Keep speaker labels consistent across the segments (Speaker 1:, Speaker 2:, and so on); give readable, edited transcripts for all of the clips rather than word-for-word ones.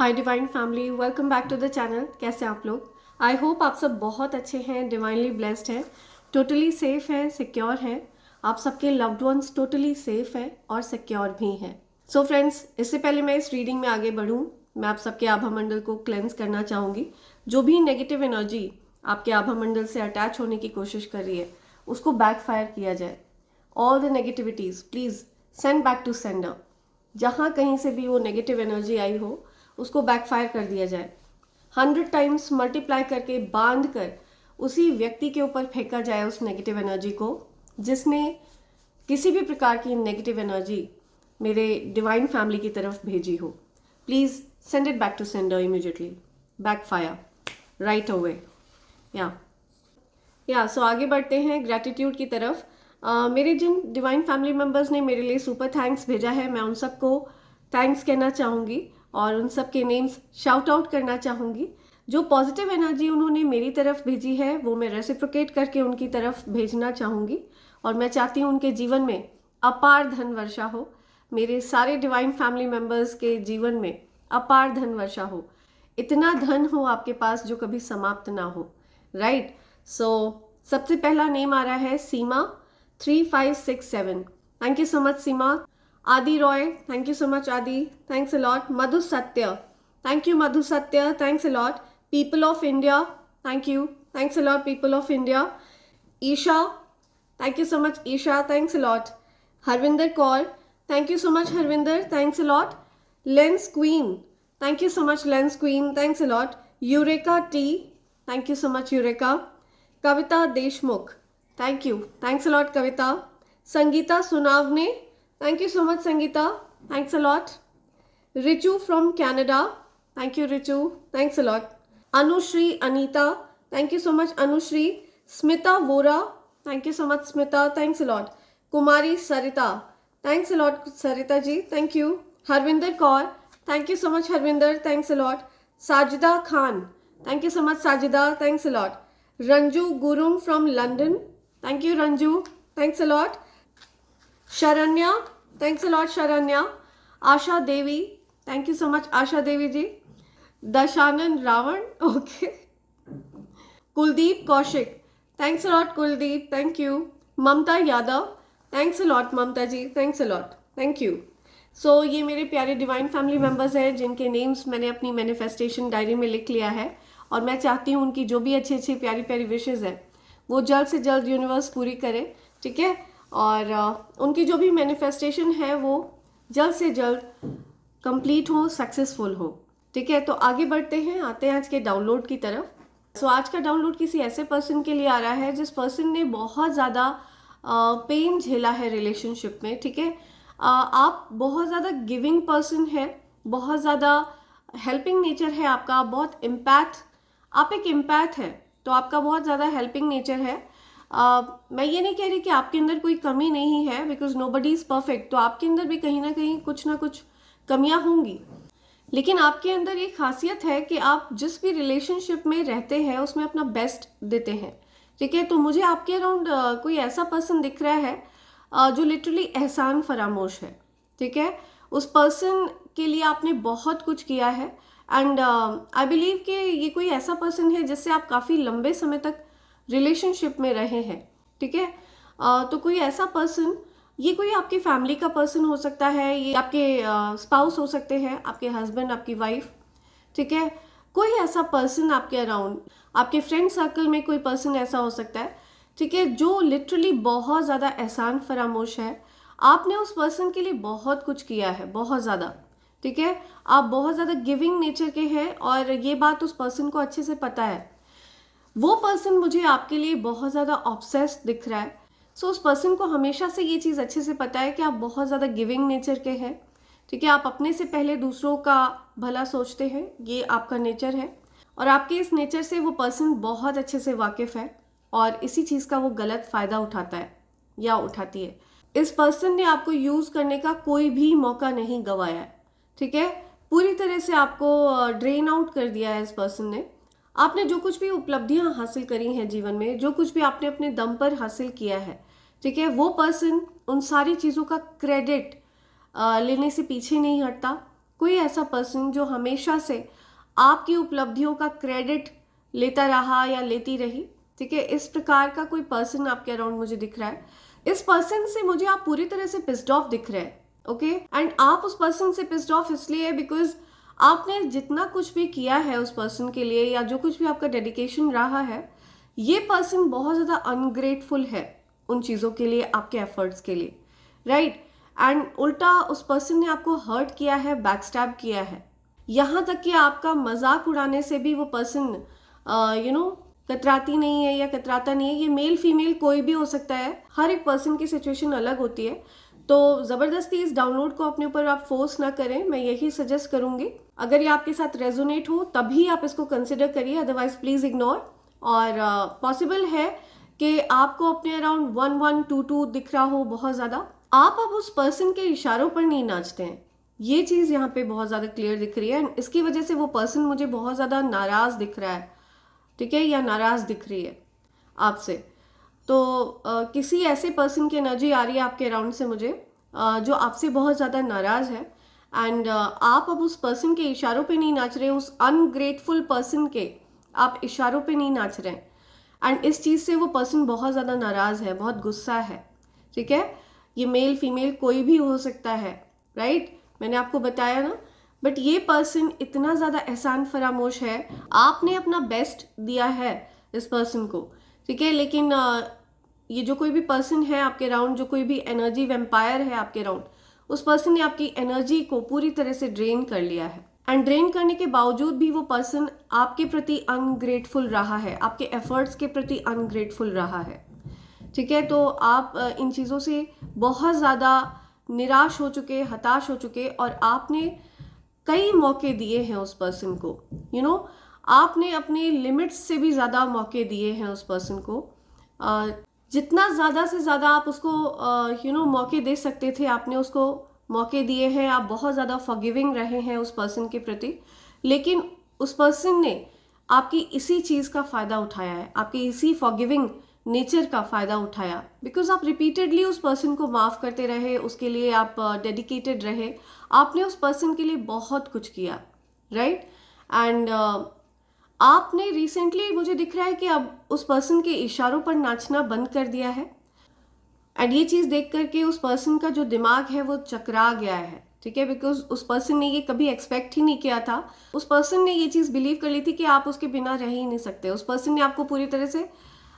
Speaker 1: Hi divine family, welcome back to the channel. कैसे आप लोग? आई होप आप सब बहुत अच्छे हैं, डिवाइनली ब्लेस्ड हैं, टोटली सेफ हैं, सिक्योर हैं। आप सबके लव्ड वंस टोटली सेफ हैं और सिक्योर भी हैं। सो फ्रेंड्स, इससे पहले मैं इस रीडिंग में आगे बढ़ूँ, मैं आप सबके आभा मंडल को क्लेंस करना चाहूँगी। जो भी नेगेटिव एनर्जी आपके आभा मंडल से अटैच होने की कोशिश कर रही है, उसको बैकफायर किया जाए। All the negativities please send back to sender. जहाँ कहीं से भी वो नेगेटिव एनर्जी आई हो, उसको बैकफायर कर दिया जाए। 100 टाइम्स मल्टीप्लाई करके बांध कर उसी व्यक्ति के ऊपर फेंका जाए उस नेगेटिव एनर्जी को, जिसने किसी भी प्रकार की नेगेटिव एनर्जी मेरे डिवाइन फैमिली की तरफ भेजी हो। Please send it back to sender immediately, backfire right away. So आगे बढ़ते हैं ग्रैटिट्यूड की तरफ। मेरे जिन डिवाइन फैमिली मेम्बर्स ने मेरे लिए सुपर थैंक्स भेजा है, मैं उन सबको थैंक्स कहना चाहूँगी और उन सब के नेम्स शाउट आउट करना चाहूँगी। जो पॉजिटिव एनर्जी उन्होंने मेरी तरफ भेजी है वो मैं रेसिप्रोकेट करके उनकी तरफ भेजना चाहूँगी, और मैं चाहती हूँ उनके जीवन में अपार धन वर्षा हो। मेरे सारे डिवाइन फैमिली मेम्बर्स के जीवन में अपार धन वर्षा हो। इतना धन हो आपके पास जो कभी समाप्त ना हो। राइट। सो सबसे पहला नेम आ रहा है Seema 3567। Thank you so much Seema. Aadi Roy, thank you so much Aadi, thanks a lot. Madhu Satya, thank you Madhu Satya, thanks a lot. People of India, thank you, thanks a lot people of India. Isha, thank you so much Isha, thanks a lot. Harvinder Kaur, thank you so much Harvinder, thanks a lot. Lens Queen, thank you so much Lens Queen, thanks a lot. Eureka T, thank you so much Eureka. Kavita Deshmukh, thank you, thanks a lot Kavita. Sangeeta Sunavane, thank you so much Sangeeta, thanks a lot. Richu from Canada, thank you Richu, thanks a lot. Anushri Anita, thank you so much Anushri. Smita Vora, thank you so much Smita, thanks a lot. Kumari Sarita, thanks a lot Sarita ji, thank you. Harvinder Kaur, thank you so much Harvinder, thanks a lot. Sajida Khan, thank you so much Sajida, thanks a lot. Ranju Gurung from London, thank you Ranju, thanks a lot. Sharanya, thanks a lot Sharanya. Asha Devi, thank you so much Asha Devi ji. Dashanan Ravan, okay. Kuldeep Kaushik, thanks a lot Kuldeep, thank you. Mamta Yadav, thanks a lot Mamta ji, thanks a lot, thank you. So ये मेरे प्यारे divine family members हैं जिनके names मैंने अपनी manifestation diary में लिख लिया है, और मैं चाहती हूँ उनकी जो भी अच्छी अच्छी प्यारी प्यारी विशेज़ हैं वो जल्द से जल्द यूनिवर्स पूरी करे। ठीक है, और उनकी जो भी मैनिफेस्टेशन है वो जल्द से जल्द कंप्लीट हो, सक्सेसफुल हो। ठीक है, तो आगे बढ़ते हैं, आते हैं आज के डाउनलोड की तरफ। सो आज का डाउनलोड किसी ऐसे पर्सन के लिए आ रहा है जिस पर्सन ने बहुत ज़्यादा पेन झेला है रिलेशनशिप में। ठीक है, आप बहुत ज़्यादा गिविंग पर्सन है, बहुत ज़्यादा हेल्पिंग नेचर है आपका, बहुत इम्पैक्ट, आप एक इम्पैक्ट है तो आपका बहुत ज़्यादा हेल्पिंग नेचर है। मैं ये नहीं कह रही कि आपके अंदर कोई कमी नहीं है, बिकॉज नोबडी इज़ परफेक्ट, तो आपके अंदर भी कहीं ना कुछ कमियां होंगी, लेकिन आपके अंदर ये खासियत है कि आप जिस भी रिलेशनशिप में रहते हैं उसमें अपना बेस्ट देते हैं। ठीक है, तो मुझे आपके अराउंड कोई ऐसा पर्सन दिख रहा है जो लिटरली एहसान फरामोश है। ठीक है, उस पर्सन के लिए आपने बहुत कुछ किया है, एंड आई बिलीव कि ये कोई ऐसा पर्सन है जिससे आप काफ़ी लंबे समय तक रिलेशनशिप में रहे हैं। ठीक है, तो कोई ऐसा पर्सन, ये कोई आपकी फैमिली का पर्सन हो सकता है, ये आपके स्पाउस हो सकते हैं, आपके हस्बैंड, आपकी वाइफ। ठीक है, कोई ऐसा पर्सन आपके अराउंड, आपके फ्रेंड सर्कल में कोई पर्सन ऐसा हो सकता है, ठीक है, जो लिटरली बहुत ज़्यादा एहसान फरामोश है। आपने उस पर्सन के लिए बहुत कुछ किया है, बहुत ज़्यादा। ठीक है, आप बहुत ज़्यादा गिविंग नेचर के हैं और ये बात उस पर्सन को अच्छे से पता है। वो पर्सन मुझे आपके लिए बहुत ज़्यादा ऑब्सेस्ड दिख रहा है। सो उस पर्सन को हमेशा से ये चीज़ अच्छे से पता है कि आप बहुत ज़्यादा गिविंग नेचर के हैं। ठीक है, आप अपने से पहले दूसरों का भला सोचते हैं, ये आपका नेचर है, और आपके इस नेचर से वो पर्सन बहुत अच्छे से वाकिफ़ है और इसी चीज़ का वो गलत फ़ायदा उठाता है या उठाती है। इस पर्सन ने आपको यूज़ करने का कोई भी मौका नहीं गंवाया है। ठीक है, पूरी तरह से आपको ड्रेन आउट कर दिया है इस पर्सन ने। आपने जो कुछ भी उपलब्धियां हासिल करी हैं जीवन में, जो कुछ भी आपने अपने दम पर हासिल किया है, ठीक है, वो पर्सन उन सारी चीज़ों का क्रेडिट लेने से पीछे नहीं हटता। कोई ऐसा पर्सन जो हमेशा से आपकी उपलब्धियों का क्रेडिट लेता रहा या लेती रही, ठीक है, इस प्रकार का कोई पर्सन आपके अराउंड मुझे दिख रहा है। इस पर्सन से मुझे आप पूरी तरह से पिस्ड ऑफ दिख रहे हैं, ओके। एंड आप उस पर्सन से पिस्ड ऑफ इसलिए है बिकॉज आपने जितना कुछ भी किया है उस पर्सन के लिए या जो कुछ भी आपका डेडिकेशन रहा है, ये पर्सन बहुत ज़्यादा अनग्रेटफुल है उन चीज़ों के लिए, आपके एफर्ट्स के लिए, राइट। एंड उल्टा उस पर्सन ने आपको हर्ट किया है, बैकस्टैब किया है, यहाँ तक कि आपका मजाक उड़ाने से भी वो पर्सन कतराती नहीं है या कतराता नहीं है। ये मेल फीमेल कोई भी हो सकता है, हर एक पर्सन की सिचुएशन अलग होती है। तो ज़बरदस्ती इस डाउनलोड को अपने ऊपर आप फोर्स ना करें, मैं यही सजेस्ट करूँगी। अगर ये आपके साथ रेजोनेट हो तभी आप इसको कंसिडर करिए, अदरवाइज प्लीज़ इग्नोर। और पॉसिबल है कि आपको अपने अराउंड 1122 दिख रहा हो बहुत ज़्यादा। आप अब उस पर्सन के इशारों पर नहीं नाचते हैं, ये चीज़ यहाँ पे बहुत ज़्यादा क्लियर दिख रही है। एंड इसकी वजह से वो पर्सन मुझे बहुत ज़्यादा नाराज़ दिख रहा है, ठीक है, या नाराज़ दिख रही है आपसे। तो किसी ऐसे पर्सन की एनर्जी आ रही है आपके अराउंड से मुझे, जो आपसे बहुत ज़्यादा नाराज़ है। एंड आप अब उस पर्सन के इशारों पे नहीं नाच रहे, उस अनग्रेटफुल पर्सन के आप इशारों पे नहीं नाच रहे हैं। एंड इस चीज़ से वो पर्सन बहुत ज़्यादा नाराज़ है, बहुत गुस्सा है, ठीक है। ये मेल फीमेल कोई भी हो सकता है, राइट, मैंने आपको बताया ना। बट ये पर्सन इतना ज़्यादा एहसान फरामोश है, आपने अपना बेस्ट दिया है इस पर्सन को, ठीक है। लेकिन ये जो कोई भी पर्सन है आपके अराउंड, जो कोई भी एनर्जी वेम्पायर है आपके अराउंड, उस पर्सन ने आपकी एनर्जी को पूरी तरह से ड्रेन कर लिया है। एंड ड्रेन करने के बावजूद भी वो पर्सन आपके प्रति अनग्रेटफुल रहा है, आपके एफर्ट्स के प्रति अनग्रेटफुल रहा है, ठीक है। तो आप इन चीज़ों से बहुत ज़्यादा निराश हो चुके, हताश हो चुके, और आपने कई मौके दिए हैं उस पर्सन को, आपने अपने लिमिट्स से भी ज़्यादा मौके दिए हैं उस पर्सन को। जितना ज़्यादा से ज़्यादा आप उसको मौके दे सकते थे, आपने उसको मौके दिए हैं। आप बहुत ज़्यादा फॉरगिविंग रहे हैं उस पर्सन के प्रति, लेकिन उस पर्सन ने आपकी इसी चीज़ का फ़ायदा उठाया है, आपकी इसी फॉरगिविंग नेचर का फ़ायदा उठाया। बिकॉज आप रिपीटेडली उस पर्सन को माफ़ करते रहे, उसके लिए आप डेडिकेटेड रहे, आपने उस पर्सन के लिए बहुत कुछ किया, राइट। एंड आपने रिसेंटली, मुझे दिख रहा है कि अब उस पर्सन के इशारों पर नाचना बंद कर दिया है। एंड ये चीज़ देख करके उस पर्सन का जो दिमाग है वो चकरा गया है, ठीक है। बिकॉज उस पर्सन ने ये कभी एक्सपेक्ट ही नहीं किया था। उस पर्सन ने ये चीज़ बिलीव कर ली थी कि आप उसके बिना रह ही नहीं सकते। उस पर्सन ने आपको पूरी तरह से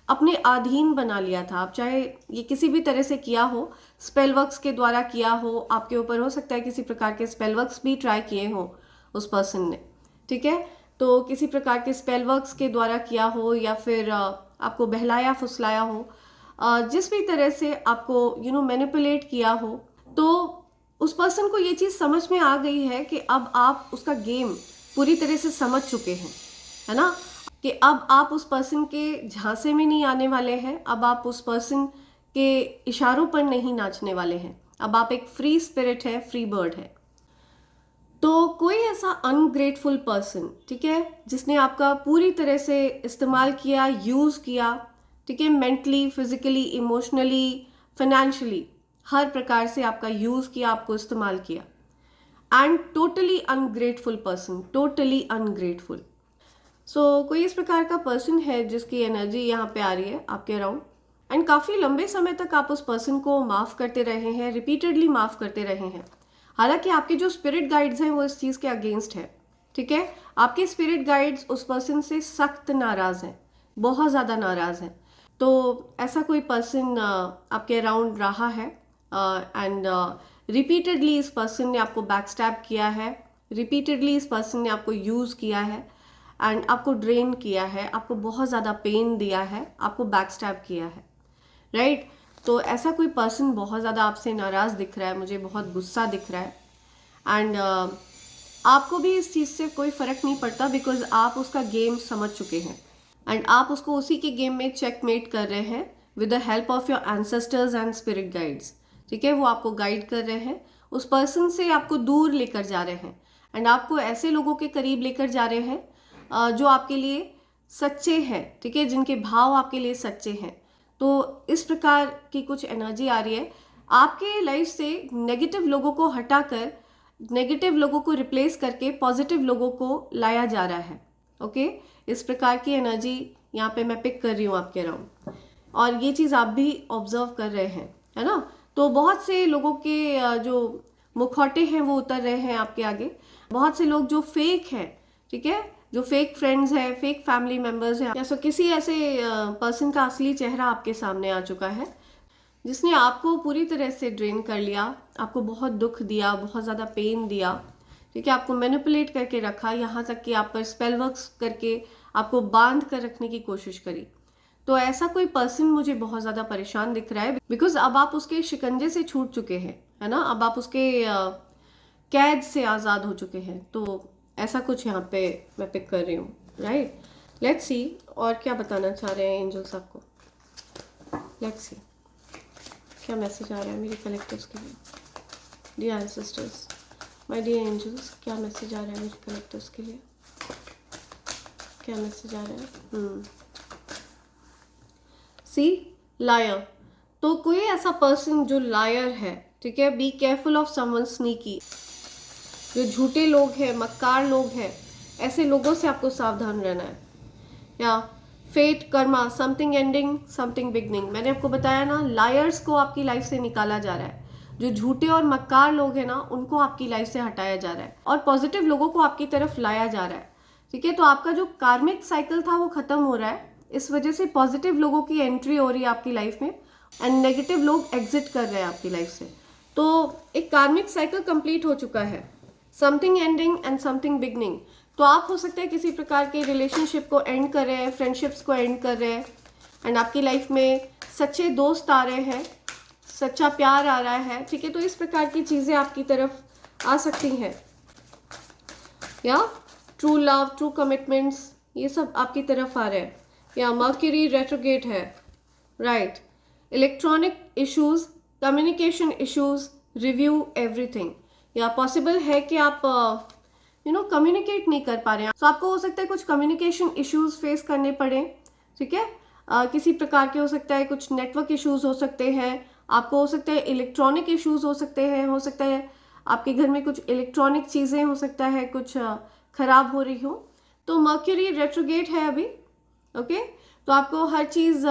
Speaker 1: अपने अधीन बना लिया था। आप चाहे ये किसी भी तरह से किया हो, स्पेल वर्क्स के द्वारा किया हो, आपके ऊपर हो सकता है किसी प्रकार के स्पेल वर्क्स भी ट्राई किए हो उस पर्सन ने, ठीक है। तो किसी प्रकार के स्पेल वर्क्स के द्वारा किया हो, या फिर आपको बहलाया फुसलाया हो, जिस भी तरह से आपको मैनिपुलेट किया हो, तो उस पर्सन को ये चीज़ समझ में आ गई है कि अब आप उसका गेम पूरी तरह से समझ चुके हैं, है ना, कि अब आप उस पर्सन के झांसे में नहीं आने वाले हैं, अब आप उस पर्सन के इशारों पर नहीं नाचने वाले हैं। अब आप एक फ्री स्पिरिट है, फ्री बर्ड है। तो कोई ऐसा अनग्रेटफुल पर्सन, ठीक है, जिसने आपका पूरी तरह से इस्तेमाल किया, यूज़ किया, ठीक है, मेंटली, फिजिकली, इमोशनली, फाइनेंशियली, हर प्रकार से आपका यूज़ किया, आपको इस्तेमाल किया। And totally ungrateful person, totally ungrateful. So कोई इस प्रकार का पर्सन है जिसकी एनर्जी यहाँ पे आ रही है आपके अराउंड। एंड काफ़ी लंबे समय तक आप उस पर्सन को माफ़ करते रहे हैं, रिपीटेडली माफ़ करते रहे हैं। हालांकि आपके जो स्पिरिट गाइड्स हैं वो इस चीज़ के अगेंस्ट है, ठीक है। आपके स्पिरिट गाइड्स उस पर्सन से सख्त नाराज़ हैं, बहुत ज़्यादा नाराज़ हैं। तो ऐसा कोई पर्सन आपके अराउंड रहा है, एंड रिपीटेडली इस पर्सन ने आपको बैकस्टैब किया है, रिपीटेडली इस पर्सन ने आपको यूज़ किया है, एंड आपको ड्रेन किया है, आपको बहुत ज़्यादा पेन दिया है, आपको बैकस्टैब किया है, राइट। तो ऐसा कोई पर्सन बहुत ज़्यादा आपसे नाराज़ दिख रहा है, मुझे बहुत गुस्सा दिख रहा है। एंड आपको भी इस चीज़ से कोई फ़र्क नहीं पड़ता, बिकॉज आप उसका गेम समझ चुके हैं, एंड आप उसको उसी के गेम में चेकमेट कर रहे हैं with the help of your ancestors and spirit guides, ठीक है। वो आपको गाइड कर रहे हैं, उस पर्सन से आपको दूर लेकर जा रहे हैं, एंड आपको ऐसे लोगों के करीब लेकर जा रहे हैं जो आपके लिए सच्चे हैं, ठीक है, जिनके भाव आपके लिए सच्चे हैं। तो इस प्रकार की कुछ एनर्जी आ रही है। आपके लाइफ से नेगेटिव लोगों को हटाकर नेगेटिव लोगों को रिप्लेस करके पॉजिटिव लोगों को लाया जा रहा है। ओके, इस प्रकार की एनर्जी यहाँ पे मैं पिक कर रही हूँ आपके अराउंड, और ये चीज़ आप भी ऑब्जर्व कर रहे हैं, है ना। तो बहुत से लोगों के जो मुखौटे हैं वो उतर रहे हैं आपके आगे। बहुत से लोग जो फेक हैं, ठीक है, जो फेक फ्रेंड्स हैं, फेक फैमिली मेम्बर्स हैं, या सो किसी ऐसे पर्सन का असली चेहरा आपके सामने आ चुका है जिसने आपको पूरी तरह से ड्रेन कर लिया, आपको बहुत दुख दिया, बहुत ज़्यादा पेन दिया, ठीक है, आपको मैनिपुलेट करके रखा, यहाँ तक कि आप पर स्पेल वर्क्स करके आपको बांध कर रखने की कोशिश करी। तो ऐसा कोई पर्सन मुझे बहुत ज़्यादा परेशान दिख रहा है, बिकॉज अब आप उसके शिकंजे से छूट चुके हैं, है ना, अब आप उसके कैद से आज़ाद हो चुके हैं। तो ऐसा कुछ यहाँ पे मैं पिक कर रही हूँ, राइट। लेट्स सी और क्या बताना चाह रहे हैं एंजल्स आपको। लेट्स सी क्या मैसेज आ रहा है मेरे कलेक्टिव्स के लिए। Dear sisters, my dear angels, क्या मैसेज आ रहा है मेरे कलेक्टिव्स के लिए, क्या मैसेज आ रहा है। सी लायर, तो कोई ऐसा पर्सन जो लायर है, ठीक है, be careful of someone sneaky, जो झूठे लोग हैं, मक्कार लोग हैं, ऐसे लोगों से आपको सावधान रहना है। या fate, karma, something ending something beginning, मैंने आपको बताया ना, लायर्स को आपकी लाइफ से निकाला जा रहा है। जो झूठे और मक्कार लोग हैं ना, उनको आपकी लाइफ से हटाया जा रहा है और पॉजिटिव लोगों को आपकी तरफ लाया जा रहा है, ठीक है। तो आपका जो कार्मिक साइकिल था वो खत्म हो रहा है, इस वजह से पॉजिटिव लोगों की एंट्री हो रही है आपकी लाइफ में एंड नेगेटिव लोग एग्जिट कर रहे हैं आपकी लाइफ से। तो एक कार्मिक साइकिल कंप्लीट हो चुका है, something ending and something beginning. तो आप हो सकता है किसी प्रकार के रिलेशनशिप को एंड कर रहे हैं, फ्रेंडशिप्स को एंड कर रहे हैं, एंड आपकी लाइफ में सच्चे दोस्त आ रहे हैं, सच्चा प्यार आ रहा है, ठीक है। तो इस प्रकार की चीज़ें आपकी तरफ आ सकती हैं, या ट्रू लव, ट्रू कमिटमेंट्स, ये सब आपकी तरफ आ रहे हैं। या मर्क्यूरी रेट्रोगेट है, right. Electronic issues, communication issues, review everything, या पॉसिबल है कि आप कम्युनिकेट नहीं कर पा रहे हैं। तो आपको हो सकता है कुछ कम्युनिकेशन इश्यूज फेस करने पड़े, ठीक है, किसी प्रकार के हो सकता है, कुछ नेटवर्क इश्यूज हो सकते हैं, आपको हो सकता है इलेक्ट्रॉनिक इश्यूज हो सकते हैं, हो सकता है आपके घर में कुछ इलेक्ट्रॉनिक चीज़ें हो सकता है कुछ खराब हो रही हो। तो मर्क्यूरी रेट्रोगेट है अभी, ओके। तो आपको हर चीज़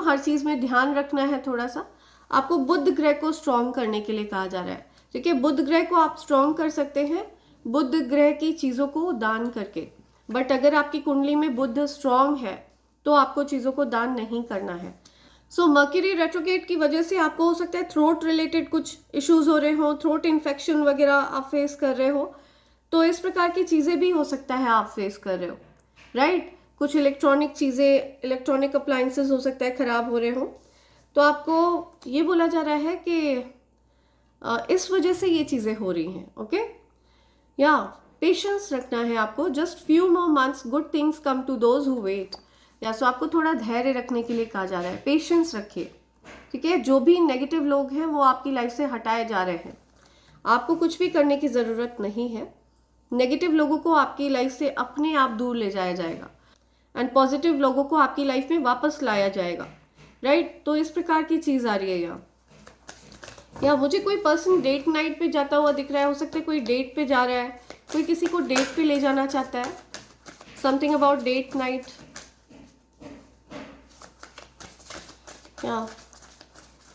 Speaker 1: हर चीज़ में ध्यान रखना है थोड़ा सा। आपको बुध ग्रह को स्ट्रॉन्ग करने के लिए कहा जा रहा है, ठीक है। बुध ग्रह को आप स्ट्रॉन्ग कर सकते हैं बुध ग्रह की चीज़ों को दान करके, बट अगर आपकी कुंडली में बुध स्ट्रॉन्ग है तो आपको चीज़ों को दान नहीं करना है। सो मर्क्यूरी रेट्रोगेट की वजह से आपको हो सकता है थ्रोट रिलेटेड कुछ इश्यूज हो रहे हो, थ्रोट इन्फेक्शन वगैरह आप फेस कर रहे हो। तो इस प्रकार की चीज़ें भी हो सकता है आप फेस कर रहे हो, राइट। कुछ इलेक्ट्रॉनिक चीज़ें, इलेक्ट्रॉनिक अप्लायंसेस हो सकता है ख़राब हो रहे हो। तो आपको ये बोला जा रहा है कि इस वजह से ये चीज़ें हो रही हैं, ओके। या पेशेंस रखना है आपको, just few more months, good things come to those who wait. या सो आपको थोड़ा धैर्य रखने के लिए कहा जा रहा है, पेशेंस रखिए, ठीक है। जो भी नेगेटिव लोग हैं वो आपकी लाइफ से हटाए जा रहे हैं, आपको कुछ भी करने की ज़रूरत नहीं है। नेगेटिव लोगों को आपकी लाइफ से अपने आप दूर ले जाया जाएगा एंड पॉजिटिव लोगों को आपकी लाइफ में वापस लाया जाएगा, राइट। तो इस प्रकार की चीज़ आ रही है यहाँ। या मुझे कोई पर्सन डेट नाइट पे जाता हुआ दिख रहा है, हो सकता है कोई डेट पे जा रहा है, कोई किसी को डेट पे ले जाना चाहता है, समथिंग अबाउट डेट नाइट। या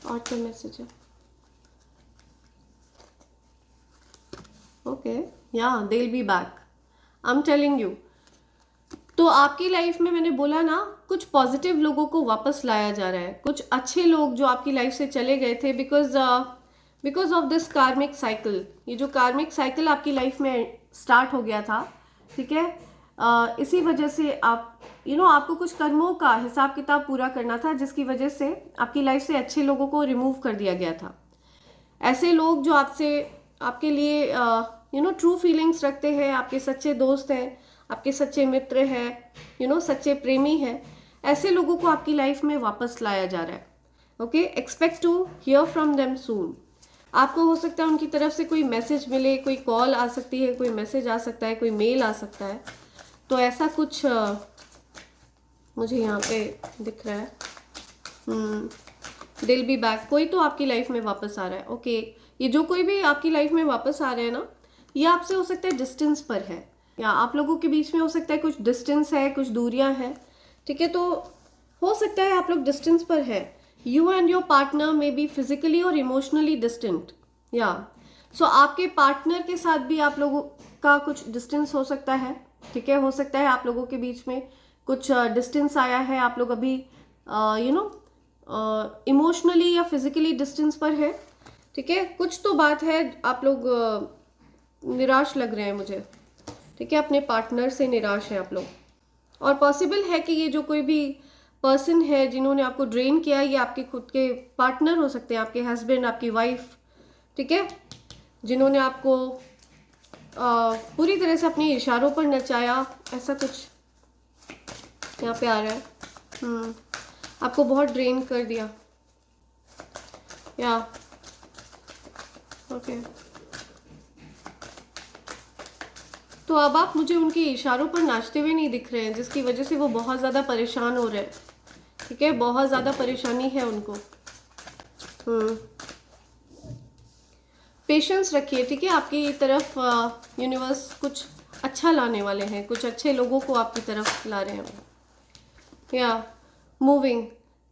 Speaker 1: और क्या मैसेज है, ओके। या they will be back, I am telling you. तो आपकी लाइफ में मैंने बोला ना, कुछ पॉजिटिव लोगों को वापस लाया जा रहा है, कुछ अच्छे लोग जो आपकी लाइफ से चले गए थे बिकॉज ऑफ दिस कार्मिक साइकिल। ये जो कार्मिक साइकिल आपकी लाइफ में स्टार्ट हो गया था, ठीक है, इसी वजह से आप आपको कुछ कर्मों का हिसाब किताब पूरा करना था, जिसकी वजह से आपकी लाइफ से अच्छे लोगों को रिमूव कर दिया गया था। ऐसे लोग जो आपके लिए ट्रू फीलिंग्स रखते हैं, आपके सच्चे दोस्त हैं, आपके सच्चे मित्र हैं, सच्चे प्रेमी हैं, ऐसे लोगों को आपकी लाइफ में वापस लाया जा रहा है, okay. Expect to hear from them soon. आपको हो सकता है उनकी तरफ से कोई मैसेज मिले, कोई कॉल आ सकती है, कोई मैसेज आ सकता है, कोई मेल आ सकता है। तो ऐसा कुछ मुझे यहाँ पे दिख रहा है। दिल बी बैक, कोई तो आपकी लाइफ में वापस आ रहा है, ओके। ये जो कोई भी आपकी लाइफ में वापस आ रहे हैं ना, ये आपसे हो सकता है डिस्टेंस पर है, या आप लोगों के बीच में हो सकता है कुछ डिस्टेंस है, कुछ दूरियां हैं, ठीक है। तो हो सकता है आप लोग डिस्टेंस पर है, you and your partner may be physically और इमोशनली डिस्टेंट, या सो आपके पार्टनर के साथ भी आप लोगों का कुछ डिस्टेंस हो सकता है, ठीक है। हो सकता है आप लोगों के बीच में कुछ डिस्टेंस आया है, आप लोग अभी इमोशनली या फिजिकली डिस्टेंस पर है, ठीक है। कुछ तो बात है, आप लोग निराश लग रहे हैं मुझे, ठीक है, अपने पार्टनर से निराश हैं आप लोग। और पॉसिबल है कि ये जो कोई भी पर्सन है जिन्होंने आपको ड्रेन किया, ये आपके खुद के पार्टनर हो सकते हैं, आपके हस्बैंड, आपकी वाइफ, ठीक है, जिन्होंने आपको पूरी तरह से अपने इशारों पर नचाया, ऐसा कुछ यहाँ पे आ रहा है। आपको बहुत ड्रेन कर दिया, या ओके। तो अब आप मुझे उनके इशारों पर नाचते हुए नहीं दिख रहे हैं, जिसकी वजह से वो बहुत ज़्यादा परेशान हो रहे हैं, ठीक है, बहुत ज़्यादा परेशानी है उनको। पेशेंस रखिए, ठीक है। आपकी तरफ यूनिवर्स कुछ अच्छा लाने वाले हैं, कुछ अच्छे लोगों को आपकी तरफ ला रहे हैं। या moving,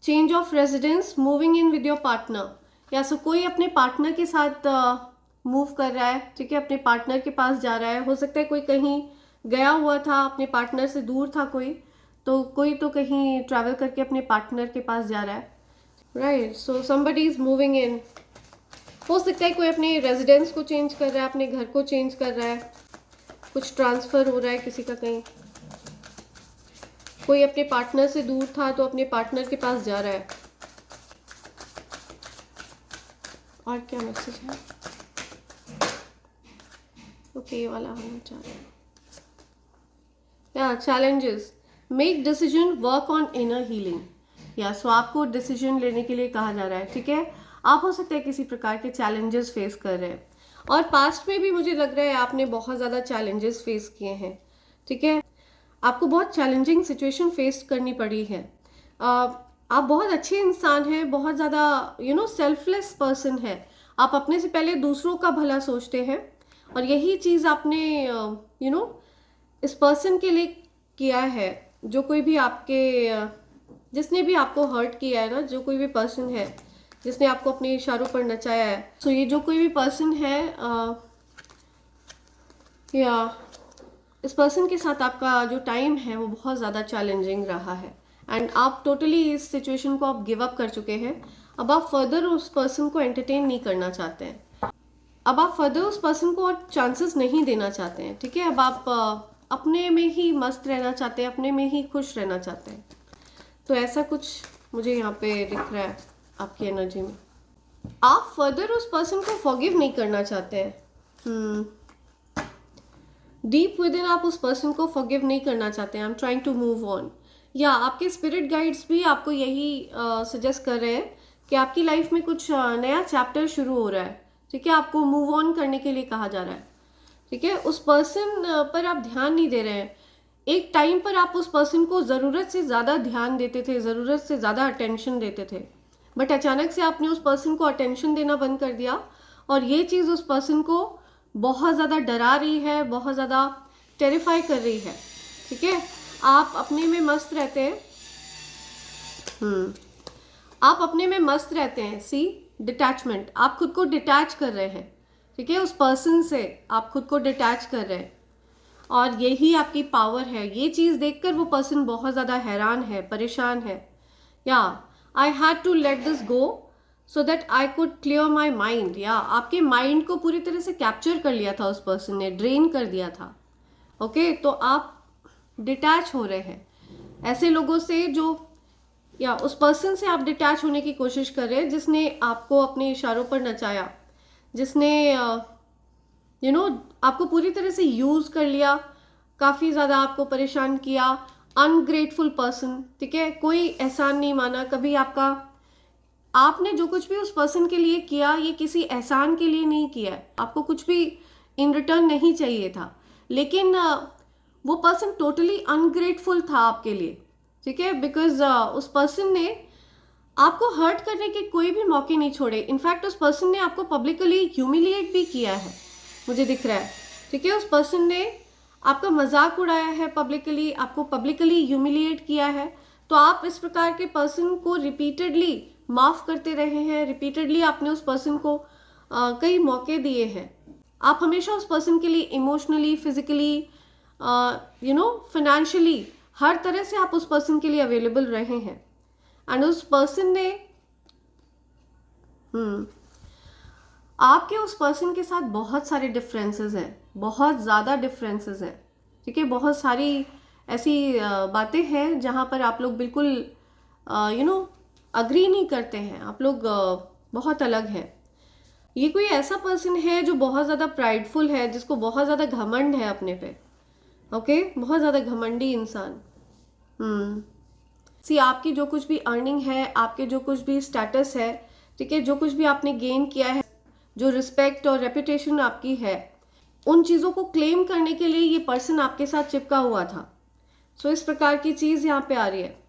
Speaker 1: change of residence, moving in with your partner, या सो कोई अपने पार्टनर के साथ मूव कर रहा है, ठीक है, अपने पार्टनर के पास जा रहा है। हो सकता है कोई कहीं गया हुआ था, अपने पार्टनर से दूर था कोई तो कहीं ट्रैवल करके अपने पार्टनर के पास जा रहा है, right. So somebody is moving in. हो सकता है कोई अपने रेजिडेंस को चेंज कर रहा है, अपने घर को चेंज कर रहा है, कुछ ट्रांसफ़र हो रहा है किसी का कहीं। कोई अपने पार्टनर से दूर था तो अपने पार्टनर के पास जा रहा है। और क्या मैसेज है? ओके, ये वाला होना चाह रहा है। या challenges, make decision, work on inner healing, या सो आपको डिसीजन लेने के लिए कहा जा रहा है, ठीक है। आप हो सकते हैं किसी प्रकार के चैलेंजेस फेस कर रहे हैं, और पास्ट में भी मुझे लग रहा है आपने बहुत ज़्यादा चैलेंजेस फेस किए हैं, ठीक है। आपको बहुत चैलेंजिंग सिचुएशन फेस करनी पड़ी है। आप बहुत अच्छे इंसान हैं, बहुत ज़्यादा सेल्फलेस पर्सन है। आप अपने से पहले दूसरों का भला सोचते हैं, और यही चीज़ आपने इस पर्सन के लिए किया है। जो कोई भी जिसने भी आपको हर्ट किया है ना, जो कोई भी पर्सन है जिसने आपको अपने इशारों पर नचाया है, सो ये जो कोई भी पर्सन है या इस पर्सन के साथ आपका जो टाइम है वो बहुत ज़्यादा चैलेंजिंग रहा है, एंड आप टोटली इस सिचुएशन को आप गिव अप कर चुके हैं। अब आप फर्दर उस पर्सन को एंटरटेन नहीं करना चाहते हैं, अब आप फर्दर उस पर्सन को और चांसेस नहीं देना चाहते हैं, ठीक है। अब आप अपने में ही मस्त रहना चाहते हैं, अपने में ही खुश रहना चाहते हैं। तो ऐसा कुछ मुझे यहाँ पे दिख रहा है आपकी एनर्जी में। आप फर्दर उस पर्सन को फॉरगिव नहीं करना चाहते हैं। डीप विद इन आप उस पर्सन को फॉरगिव नहीं करना चाहते हैं। I am trying to move on, या आपके स्पिरिट गाइड्स भी आपको यही सजेस्ट कर रहे हैं कि आपकी लाइफ में कुछ नया चैप्टर शुरू हो रहा है, ठीक है। आपको मूव ऑन करने के लिए कहा जा रहा है, ठीक है। उस पर्सन पर आप ध्यान नहीं दे रहे हैं। एक टाइम पर आप उस पर्सन को ज़रूरत से ज़्यादा ध्यान देते थे, ज़रूरत से ज़्यादा अटेंशन देते थे, बट अचानक से आपने उस पर्सन को अटेंशन देना बंद कर दिया, और ये चीज़ उस पर्सन को बहुत ज़्यादा डरा रही है, बहुत ज़्यादा टेरिफाई कर रही है, ठीक है। आप अपने में मस्त रहते हैं, आप अपने में मस्त रहते हैं। सी, डिटैचमेंट, आप खुद को डिटैच कर रहे हैं, ठीक है। उस पर्सन से आप खुद को डिटैच कर रहे हैं, और यही आपकी पावर है। ये चीज़ देखकर वो पर्सन बहुत ज़्यादा हैरान है, परेशान है। या I had to let this go so that I could clear my mind, या आपके माइंड को पूरी तरह से कैप्चर कर लिया था उस पर्सन ने, ड्रेन कर दिया था, ओके। तो आप डिटैच हो रहे हैं ऐसे लोगों से, जो या उस पर्सन से आप डिटैच होने की कोशिश कर रहे हैं जिसने आपको अपने इशारों पर नचाया, जिसने आपको पूरी तरह से यूज़ कर लिया, काफ़ी ज़्यादा आपको परेशान किया। अनग्रेटफुल पर्सन, ठीक है। कोई एहसान नहीं माना कभी आपका। आपने जो कुछ भी उस पर्सन के लिए किया, ये किसी एहसान के लिए नहीं किया है, आपको कुछ भी इन रिटर्न नहीं चाहिए था, लेकिन वो पर्सन टोटली अनग्रेटफुल था आपके लिए, ठीक है। बिकॉज उस पर्सन ने आपको हर्ट करने के कोई भी मौके नहीं छोड़े। इनफैक्ट उस पर्सन ने आपको पब्लिकली ह्यूमिलिएट भी किया है, मुझे दिख रहा है, ठीक है। उस पर्सन ने आपका मजाक उड़ाया है पब्लिकली, आपको पब्लिकली ह्यूमिलिएट किया है। तो आप इस प्रकार के पर्सन को रिपीटेडली माफ़ करते रहे हैं, रिपीटेडली आपने उस पर्सन को कई मौके दिए हैं। आप हमेशा उस पर्सन के लिए इमोशनली, फिजिकली, फाइनेंशियली, हर तरह से आप उस पर्सन के लिए अवेलेबल रहे हैं। एंड उस पर्सन ने आपके उस पर्सन के साथ बहुत सारे डिफरेंसेस हैं, बहुत ज़्यादा डिफरेंसेस हैं, ठीक है। बहुत सारी ऐसी बातें हैं जहाँ पर आप लोग बिल्कुल अग्री नहीं करते हैं, आप लोग बहुत अलग हैं। ये कोई ऐसा पर्सन है जो बहुत ज़्यादा प्राइडफुल है, जिसको बहुत ज़्यादा घमंड है अपने पे, ओके, बहुत ज़्यादा घमंडी इंसान। आपकी जो कुछ भी अर्निंग है, आपके जो कुछ भी स्टेटस है, ठीक है, जो कुछ भी आपने गेन किया है, जो रिस्पेक्ट और रेपुटेशन आपकी है, उन चीज़ों को क्लेम करने के लिए ये पर्सन आपके साथ चिपका हुआ था। इस प्रकार की चीज़ यहाँ पे आ रही है।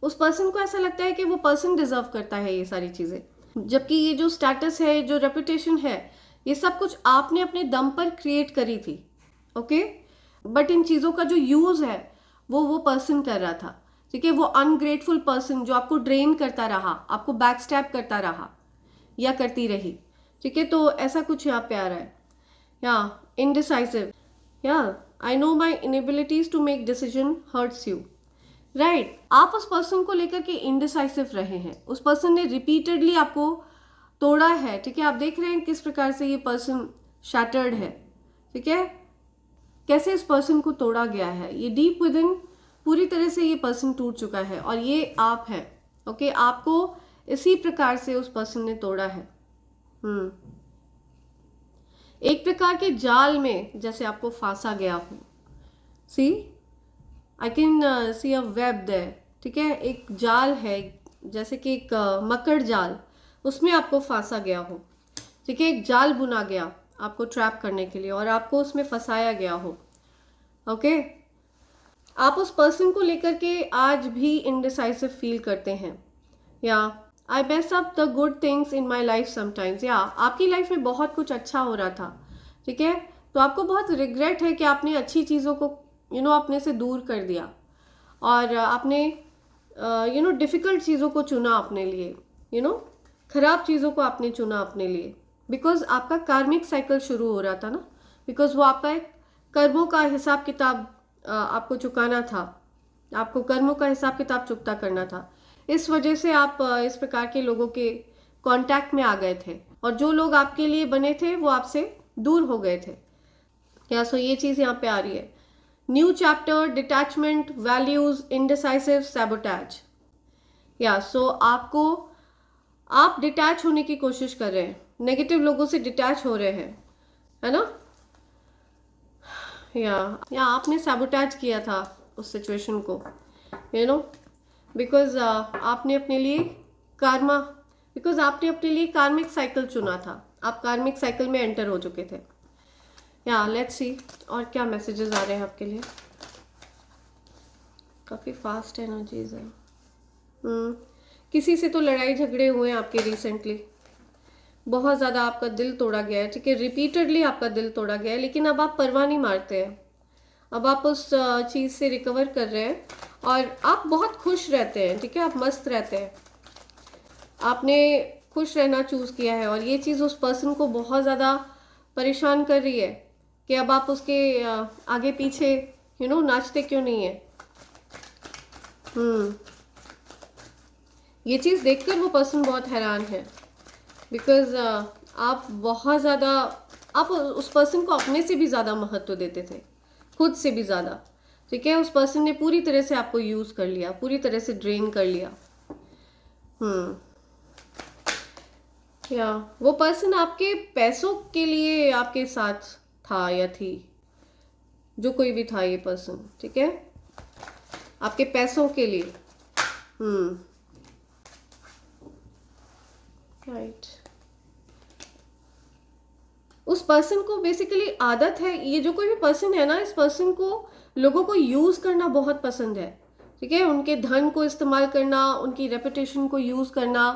Speaker 1: उस पर्सन को ऐसा लगता है कि वो पर्सन डिजर्व करता है ये सारी चीज़ें, जबकि ये जो स्टेटस है, जो रेपुटेशन है, ये सब कुछ आपने अपने दम पर क्रिएट करी थी, ओके। बट इन चीज़ों का जो यूज़ है वो पर्सन कर रहा था, ठीक है। वो अनग्रेटफुल पर्सन जो आपको ड्रेन करता रहा, आपको बैक स्टैप करता रहा या करती रही, ठीक है। तो ऐसा कुछ यहाँ पे आ रहा है। Indecisive, I know my inabilities to make decision hurts you, right. आप उस पर्सन को लेकर के इनडिसाइसिव रहे हैं। उस पर्सन ने रिपीटेडली आपको तोड़ा है, ठीक है। आप देख रहे हैं किस प्रकार से ये पर्सन शैटर्ड है, ठीक है, कैसे इस पर्सन को तोड़ा गया है। ये डीप विद इन पूरी तरह से ये पर्सन टूट चुका है, और ये आप हैं, ओके। आपको इसी प्रकार से उस पर्सन ने तोड़ा है। एक प्रकार के जाल में जैसे आपको फांसा गया हो। See, I can see a web there, ठीक है। एक जाल है, जैसे कि एक मकड़ जाल, उसमें आपको फांसा गया हो, ठीक है। एक जाल बुना गया आपको ट्रैप करने के लिए, और आपको उसमें फंसाया गया हो, ओके। आप उस पर्सन को लेकर के आज भी इनडिसाइसिव फील करते हैं। I mess up the good things in my life sometimes. आपकी लाइफ में बहुत कुछ अच्छा हो रहा था, ठीक है, तो आपको बहुत रिग्रेट है कि आपने अच्छी चीज़ों को अपने से दूर कर दिया, और आपने डिफ़िकल्ट चीज़ों को चुना अपने लिए, ख़राब चीज़ों को आपने चुना अपने लिए, बिकॉज आपका कार्मिक साइकिल शुरू हो रहा था ना, बिकॉज वो आपका एक कर्मों का हिसाब किताब आपको चुकाना था, आपको कर्मों का हिसाब किताब चुकता करना था। इस वजह से आप इस प्रकार के लोगों के कांटेक्ट में आ गए थे, और जो लोग आपके लिए बने थे वो आपसे दूर हो गए थे। ये चीज़ यहाँ पे आ रही है। New chapter, detachment, values, indecisive, sabotage. आप डिटैच होने की कोशिश कर रहे हैं, नेगेटिव लोगों से डिटैच हो रहे हैं, है ना। आपने सैबोटैज किया था उस सिचुएशन को, बिकॉज आपने अपने लिए कार्मिक साइकिल चुना था। आप कार्मिक साइकिल में एंटर हो चुके थे। लेट्स सी और क्या मैसेजेस आ रहे हैं आपके लिए। काफ़ी फास्ट एनर्जीज है। किसी से तो लड़ाई झगड़े हुए हैं आपके रिसेंटली, बहुत ज़्यादा आपका दिल तोड़ा गया है, ठीक है। रिपीटेडली आपका दिल तोड़ा गया है, लेकिन अब आप परवाह नहीं मारते हैं। अब आप उस चीज़ से रिकवर कर रहे हैं, और आप बहुत खुश रहते हैं, ठीक है। आप मस्त रहते हैं, आपने खुश रहना चूज़ किया है, और ये चीज़ उस पर्सन को बहुत ज़्यादा परेशान कर रही है कि अब आप उसके आगे पीछे नाचते क्यों नहीं है। ये चीज़ देखकर वो पर्सन बहुत हैरान है, बिकॉज आप बहुत ज़्यादा, आप उस पर्सन को अपने से भी ज़्यादा महत्व देते थे, खुद से भी ज़्यादा, ठीक है। उस पर्सन ने पूरी तरह से आपको यूज़ कर लिया, पूरी तरह से ड्रेन कर लिया। वो पर्सन आपके पैसों के लिए आपके साथ था या थी, जो कोई भी था ये पर्सन, ठीक है, आपके पैसों के लिए। राइट। उस पर्सन को बेसिकली आदत है, ये जो कोई भी पर्सन है ना, इस पर्सन को लोगों को यूज़ करना बहुत पसंद है, ठीक है, उनके धन को इस्तेमाल करना, उनकी रेपुटेशन को यूज़ करना,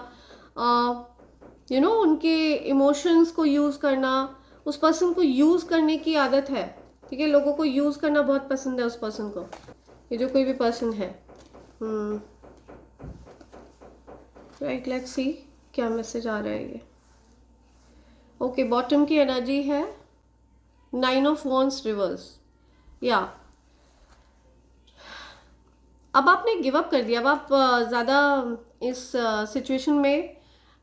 Speaker 1: उनके इमोशंस को यूज़ करना, उस पर्सन को यूज़ करने की आदत है। ठीक है, लोगों को यूज़ करना बहुत पसंद है उस पर्सन को, ये जो कोई भी पर्सन है। राइट, लेट्स सी क्या मैसेज आ रहा है ये। ओके, बॉटम की एनर्जी है 9 ऑफ वॉन्ड्स रिवर्स। या अब आपने गिव अप कर दिया, अब आप ज़्यादा इस सिचुएशन में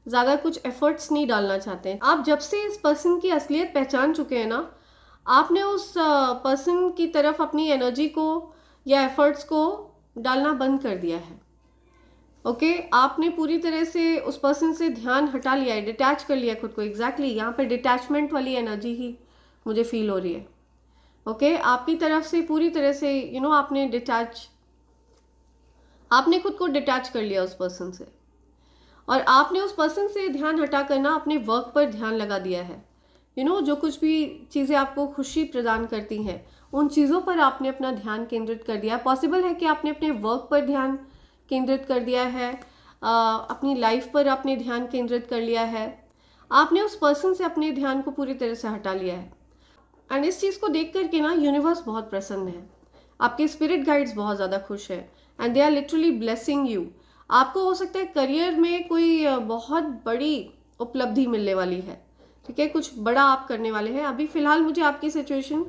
Speaker 1: ज़्यादा कुछ एफर्ट्स नहीं डालना चाहते हैं। आप जब से इस पर्सन की असलियत पहचान चुके हैं ना, आपने उस पर्सन की तरफ अपनी एनर्जी को या एफर्ट्स को डालना बंद कर दिया है। ओके, आपने पूरी तरह से उस पर्सन से ध्यान हटा लिया है, डिटैच कर लिया खुद को। एग्जैक्टली यहाँ पे डिटैचमेंट वाली एनर्जी ही मुझे फील हो रही है। ओके, आपकी तरफ से पूरी तरह से आपने खुद को डिटैच कर लिया उस पर्सन से, और आपने उस पर्सन से ध्यान हटा कर ना अपने वर्क पर ध्यान लगा दिया है। जो कुछ भी चीज़ें आपको खुशी प्रदान करती हैं, उन चीज़ों पर आपने अपना ध्यान केंद्रित कर दिया। पॉसिबल है कि आपने अपने वर्क पर ध्यान केंद्रित कर दिया है, अपनी लाइफ पर आपने ध्यान केंद्रित कर लिया है, आपने उस पर्सन से अपने ध्यान को पूरी तरह से हटा लिया है। एंड इस चीज़ को देख करके ना यूनिवर्स बहुत प्रसन्न है, आपके स्पिरिट गाइड्स बहुत ज़्यादा खुश है, and they are literally blessing you. आपको हो सकता है करियर में कोई बहुत बड़ी उपलब्धि मिलने वाली है। ठीक है, कुछ बड़ा आप करने वाले हैं। अभी फिलहाल मुझे आपकी सिचुएशन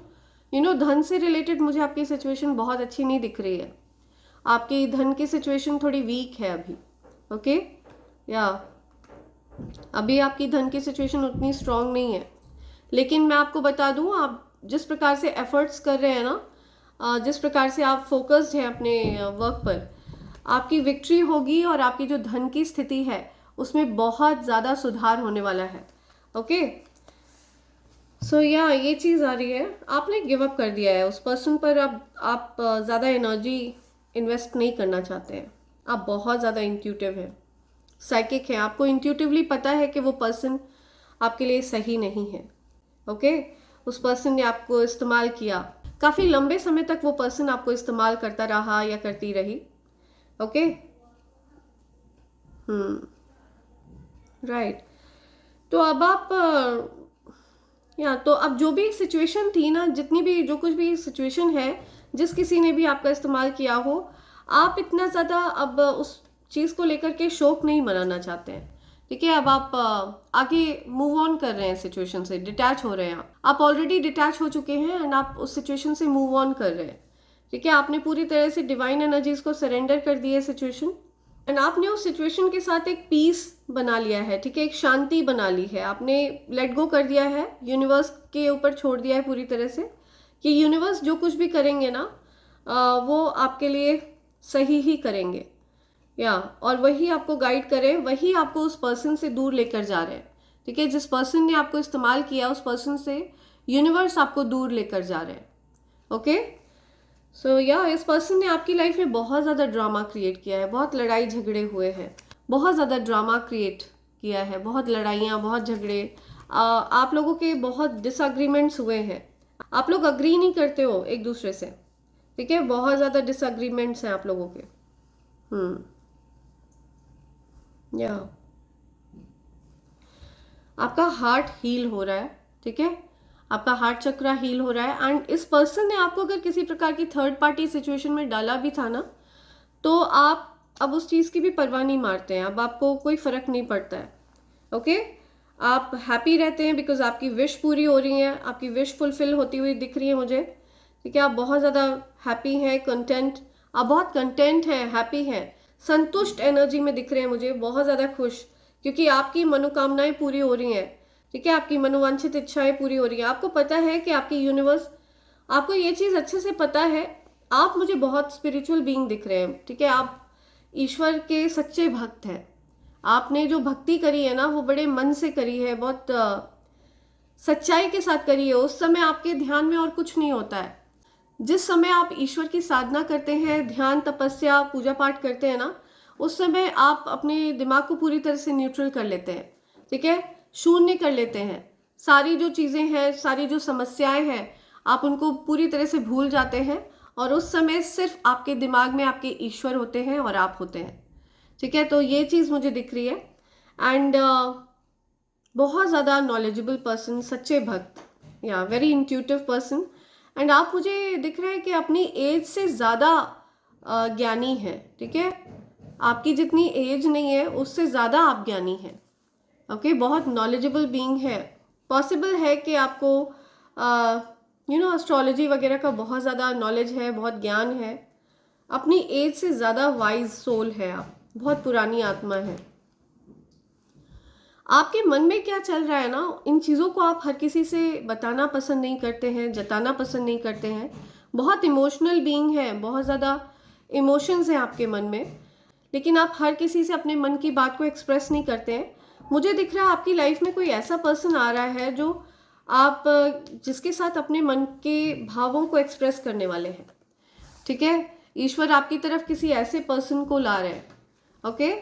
Speaker 1: धन से रिलेटेड मुझे आपकी सिचुएशन बहुत अच्छी नहीं दिख रही है। आपकी धन की सिचुएशन थोड़ी वीक है अभी। ओके, या अभी आपकी धन की सिचुएशन उतनी स्ट्रांग नहीं है। लेकिन मैं आपको बता दूं, आप जिस प्रकार से एफर्ट्स कर रहे हैं ना, जिस प्रकार से आप फोकस्ड हैं अपने वर्क पर, आपकी विक्ट्री होगी और आपकी जो धन की स्थिति है उसमें बहुत ज़्यादा सुधार होने वाला है। ओके, सो ये चीज़ आ रही है, आपने गिव अप कर दिया है उस पर्सन पर। अब आप ज़्यादा एनर्जी इन्वेस्ट नहीं करना चाहते हैं। आप बहुत ज़्यादा इंट्यूटिव हैं, साइकिक हैं, आपको इंट्यूटिवली पता है कि वो पर्सन आपके लिए सही नहीं है। ओके, उस पर्सन ने आपको इस्तेमाल किया, काफ़ी लंबे समय तक वो पर्सन आपको इस्तेमाल करता रहा या करती रही। Okay, right. तो अब आप तो अब जो भी सिचुएशन थी ना, जो कुछ भी सिचुएशन है, जिस किसी ने भी आपका इस्तेमाल किया हो, आप इतना ज़्यादा अब उस चीज़ को लेकर के शोक नहीं मनाना चाहते हैं। ठीक है, अब आप आगे मूव ऑन कर रहे हैं सिचुएशन से, डिटैच हो रहे हैं। आप ऑलरेडी डिटैच हो चुके हैं एंड आप उस सिचुएशन से मूव ऑन कर रहे हैं। ठीक है, आपने पूरी तरह से डिवाइन एनर्जीज को सरेंडर कर दी है सिचुएशन, एंड आपने उस सिचुएशन के साथ एक पीस बना लिया है। ठीक है, एक शांति बना ली है, आपने लेट गो कर दिया है, यूनिवर्स के ऊपर छोड़ दिया है पूरी तरह से कि यूनिवर्स जो कुछ भी करेंगे ना, वो आपके लिए सही ही करेंगे, और वही आपको गाइड करें, वही आपको उस पर्सन से दूर लेकर जा रहे हैं। ठीक है, जिस पर्सन ने आपको इस्तेमाल किया उस पर्सन से यूनिवर्स आपको दूर लेकर जा रहे हैं। ओके, सो इस पर्सन ने आपकी लाइफ में बहुत ज़्यादा ड्रामा क्रिएट किया है, बहुत लड़ाई झगड़े हुए हैं, बहुत ज़्यादा ड्रामा क्रिएट किया है, बहुत लड़ाइयाँ, बहुत झगड़े, आप लोगों के बहुत डिसएग्रीमेंट्स हुए हैं, आप loग अग्री नहीं करते हो एक दूसरे से। ठीक है, बहुत ज़्यादा डिसएग्रीमेंट्स हैं आप लोगों के। आपका हार्ट हील हो रहा है। ठीक है, आपका हार्ट चक्रा हील हो रहा है, एंड इस पर्सन ने आपको अगर किसी प्रकार की थर्ड पार्टी सिचुएशन में डाला भी था ना, तो आप अब उस चीज़ की भी परवाह नहीं मारते हैं, अब आपको कोई फ़र्क नहीं पड़ता है। ओके, आप हैप्पी रहते हैं बिकॉज आपकी विश पूरी हो रही है, आपकी विश फुलफिल होती हुई दिख रही है मुझे। ठीक है, आप बहुत ज़्यादा हैप्पी हैं, कंटेंट, आप बहुत कंटेंट हैं, हैप्पी हैं, संतुष्ट एनर्जी में दिख रहे हैं मुझे, बहुत ज़्यादा खुश, क्योंकि आपकी मनोकामनाएं पूरी हो रही हैं। ठीक है, आपकी मनोवांछित इच्छाएं पूरी हो रही हैं। आपको पता है कि आपकी यूनिवर्स, आपको ये चीज़ अच्छे से पता है, आप मुझे बहुत स्पिरिचुअल बीइंग दिख रहे हैं। ठीक है, आप ईश्वर के सच्चे भक्त हैं, आपने जो भक्ति करी है ना वो बड़े मन से करी है, बहुत सच्चाई के साथ करी है। उस समय आपके ध्यान में और कुछ नहीं होता है। जिस समय आप ईश्वर की साधना करते हैं, ध्यान, तपस्या, पूजा पाठ करते हैं ना, उस समय आप अपने दिमाग को पूरी तरह से न्यूट्रल कर लेते हैं। ठीक है, शून्य कर लेते हैं, सारी जो चीज़ें हैं, सारी जो समस्याएं हैं, आप उनको पूरी तरह से भूल जाते हैं और उस समय सिर्फ आपके दिमाग में आपके ईश्वर होते हैं और आप होते हैं, ठीक है। तो ये चीज़ मुझे दिख रही है। एंड बहुत ज़्यादा नॉलेजेबल पर्सन, सच्चे भक्त, या वेरी इंट्यूटिव पर्सन। एंड आप, मुझे दिख रहा है कि अपनी एज से ज़्यादा ज्ञानी है, ठीक है। आपकी जितनी एज नहीं है उससे ज़्यादा आप ज्ञानी हैं, ओके। बहुत नॉलेजेबल बीइंग है। पॉसिबल है कि आपको एस्ट्रोलॉजी वगैरह का बहुत ज़्यादा नॉलेज है, बहुत ज्ञान है। अपनी एज से ज़्यादा वाइज सोल है आप, बहुत पुरानी आत्मा है। आपके मन में क्या चल रहा है ना, इन चीज़ों को आप हर किसी से बताना पसंद नहीं करते हैं, जताना पसंद नहीं करते हैं। बहुत इमोशनल बीइंग है, बहुत ज़्यादा इमोशंस हैं आपके मन में, लेकिन आप हर किसी से अपने मन की बात को एक्सप्रेस नहीं करते हैं। मुझे दिख रहा है आपकी लाइफ में कोई ऐसा पर्सन आ रहा है जो आप जिसके साथ अपने मन के भावों को एक्सप्रेस करने वाले हैं, ठीक है। ईश्वर आपकी तरफ किसी ऐसे पर्सन को ला रहे हैं, ओके,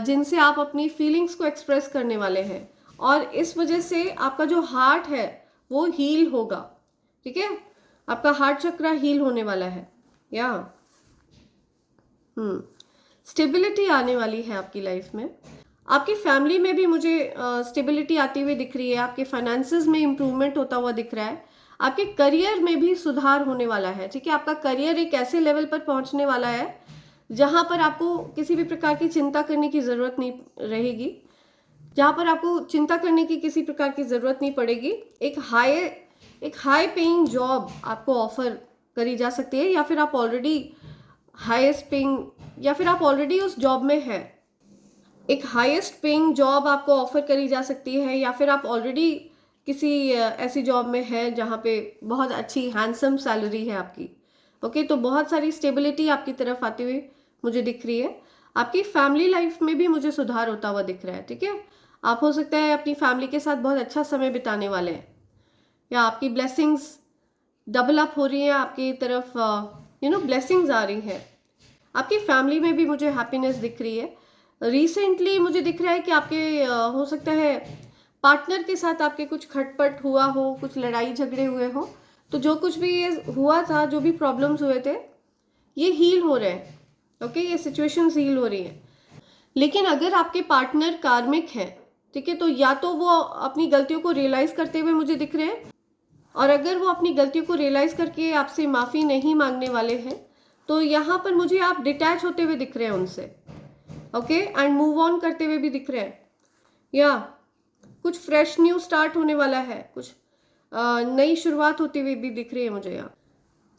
Speaker 1: जिनसे आप अपनी फीलिंग्स को एक्सप्रेस करने वाले हैं, और इस वजह से आपका जो हार्ट है वो हील होगा, ठीक है। आपका हार्ट चक्र हील होने वाला है, या स्टेबिलिटी आने वाली है आपकी लाइफ में। आपकी फैमिली में भी मुझे स्टेबिलिटी आती हुई दिख रही है। आपके फाइनेंसेस में इम्प्रूवमेंट होता हुआ दिख रहा है। आपके करियर में भी सुधार होने वाला है, ठीक है। आपका करियर एक ऐसे लेवल पर पहुंचने वाला है जहां पर आपको किसी भी प्रकार की चिंता करने की ज़रूरत नहीं रहेगी, जहां पर आपको चिंता करने की किसी प्रकार की ज़रूरत नहीं पड़ेगी। एक हाई पेइंग जॉब आपको ऑफर करी जा सकती है, या फिर आप ऑलरेडी हाईएस्ट पेइंग, या फिर आप ऑलरेडी उस जॉब में है। एक हाईएस्ट पेइंग जॉब आपको ऑफर करी जा सकती है, या फिर आप ऑलरेडी किसी ऐसी जॉब में है जहाँ पे बहुत अच्छी हैंडसम सैलरी है आपकी, ओके। तो बहुत सारी स्टेबिलिटी आपकी तरफ आती हुई मुझे दिख रही है। आपकी फैमिली लाइफ में भी मुझे सुधार होता हुआ दिख रहा है, ठीक है। आप हो सकता है अपनी फैमिली के साथ बहुत अच्छा समय बिताने वाले हैं, या आपकी ब्लेसिंग्स डबल अप हो रही है आपकी तरफ, ब्लेसिंग्स आ रही है। आपकी फैमिली में भी मुझे हैप्पीनेस दिख रही है। रिसेंटली मुझे दिख रहा है कि आपके हो सकता है पार्टनर के साथ आपके कुछ खटपट हुआ हो, कुछ लड़ाई झगड़े हुए हो। तो जो कुछ भी ये हुआ था, जो भी प्रॉब्लम्स हुए थे, ये हील हो रहे हैं, ओके। ये सिचुएशंस हील हो रही है। लेकिन अगर आपके पार्टनर कार्मिक है, ठीक है, तो या तो वो अपनी गलतियों को रियलाइज करते हुए मुझे दिख रहे हैं, और अगर वो अपनी गलतियों को रियलाइज करके आपसे माफ़ी नहीं मांगने वाले हैं, तो यहाँ पर मुझे आप डिटैच होते हुए दिख रहे हैं उनसे, ओके, एंड मूव ऑन करते हुए भी दिख रहे हैं, या कुछ फ्रेश न्यू स्टार्ट होने वाला है, कुछ नई शुरुआत होती हुई भी दिख रही है मुझे यहाँ,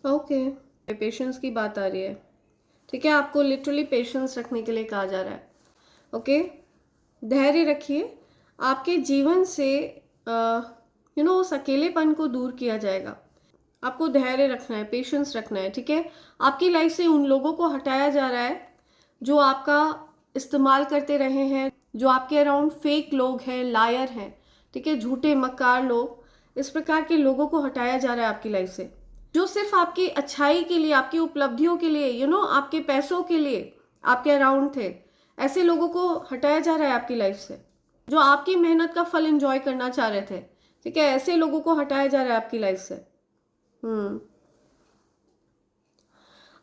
Speaker 1: ओके। पेशेंस की बात आ रही है, ठीक है। आपको लिटरली पेशेंस रखने के लिए कहा जा रहा है, ओके। धैर्य रखिए। आपके जीवन से उस अकेलेपन को दूर किया जाएगा। आपको धैर्य रखना है, पेशेंस रखना है, ठीक है। आपकी लाइफ से उन लोगों को हटाया जा रहा है जो आपका इस्तेमाल करते रहे हैं, जो आपके अराउंड फेक लोग हैं, लायर हैं, ठीक है, झूठे मक्कार लोग। इस प्रकार के लोगों को हटाया जा रहा है आपकी लाइफ से, जो सिर्फ आपकी अच्छाई के लिए, आपकी उपलब्धियों के लिए, आपके पैसों के लिए आपके अराउंड थे। ऐसे लोगों को हटाया जा रहा है आपकी लाइफ से, जो आपकी मेहनत का फल एंजॉय करना चाह रहे थे, ठीक है। ऐसे लोगों को हटाया जा रहा है आपकी लाइफ से।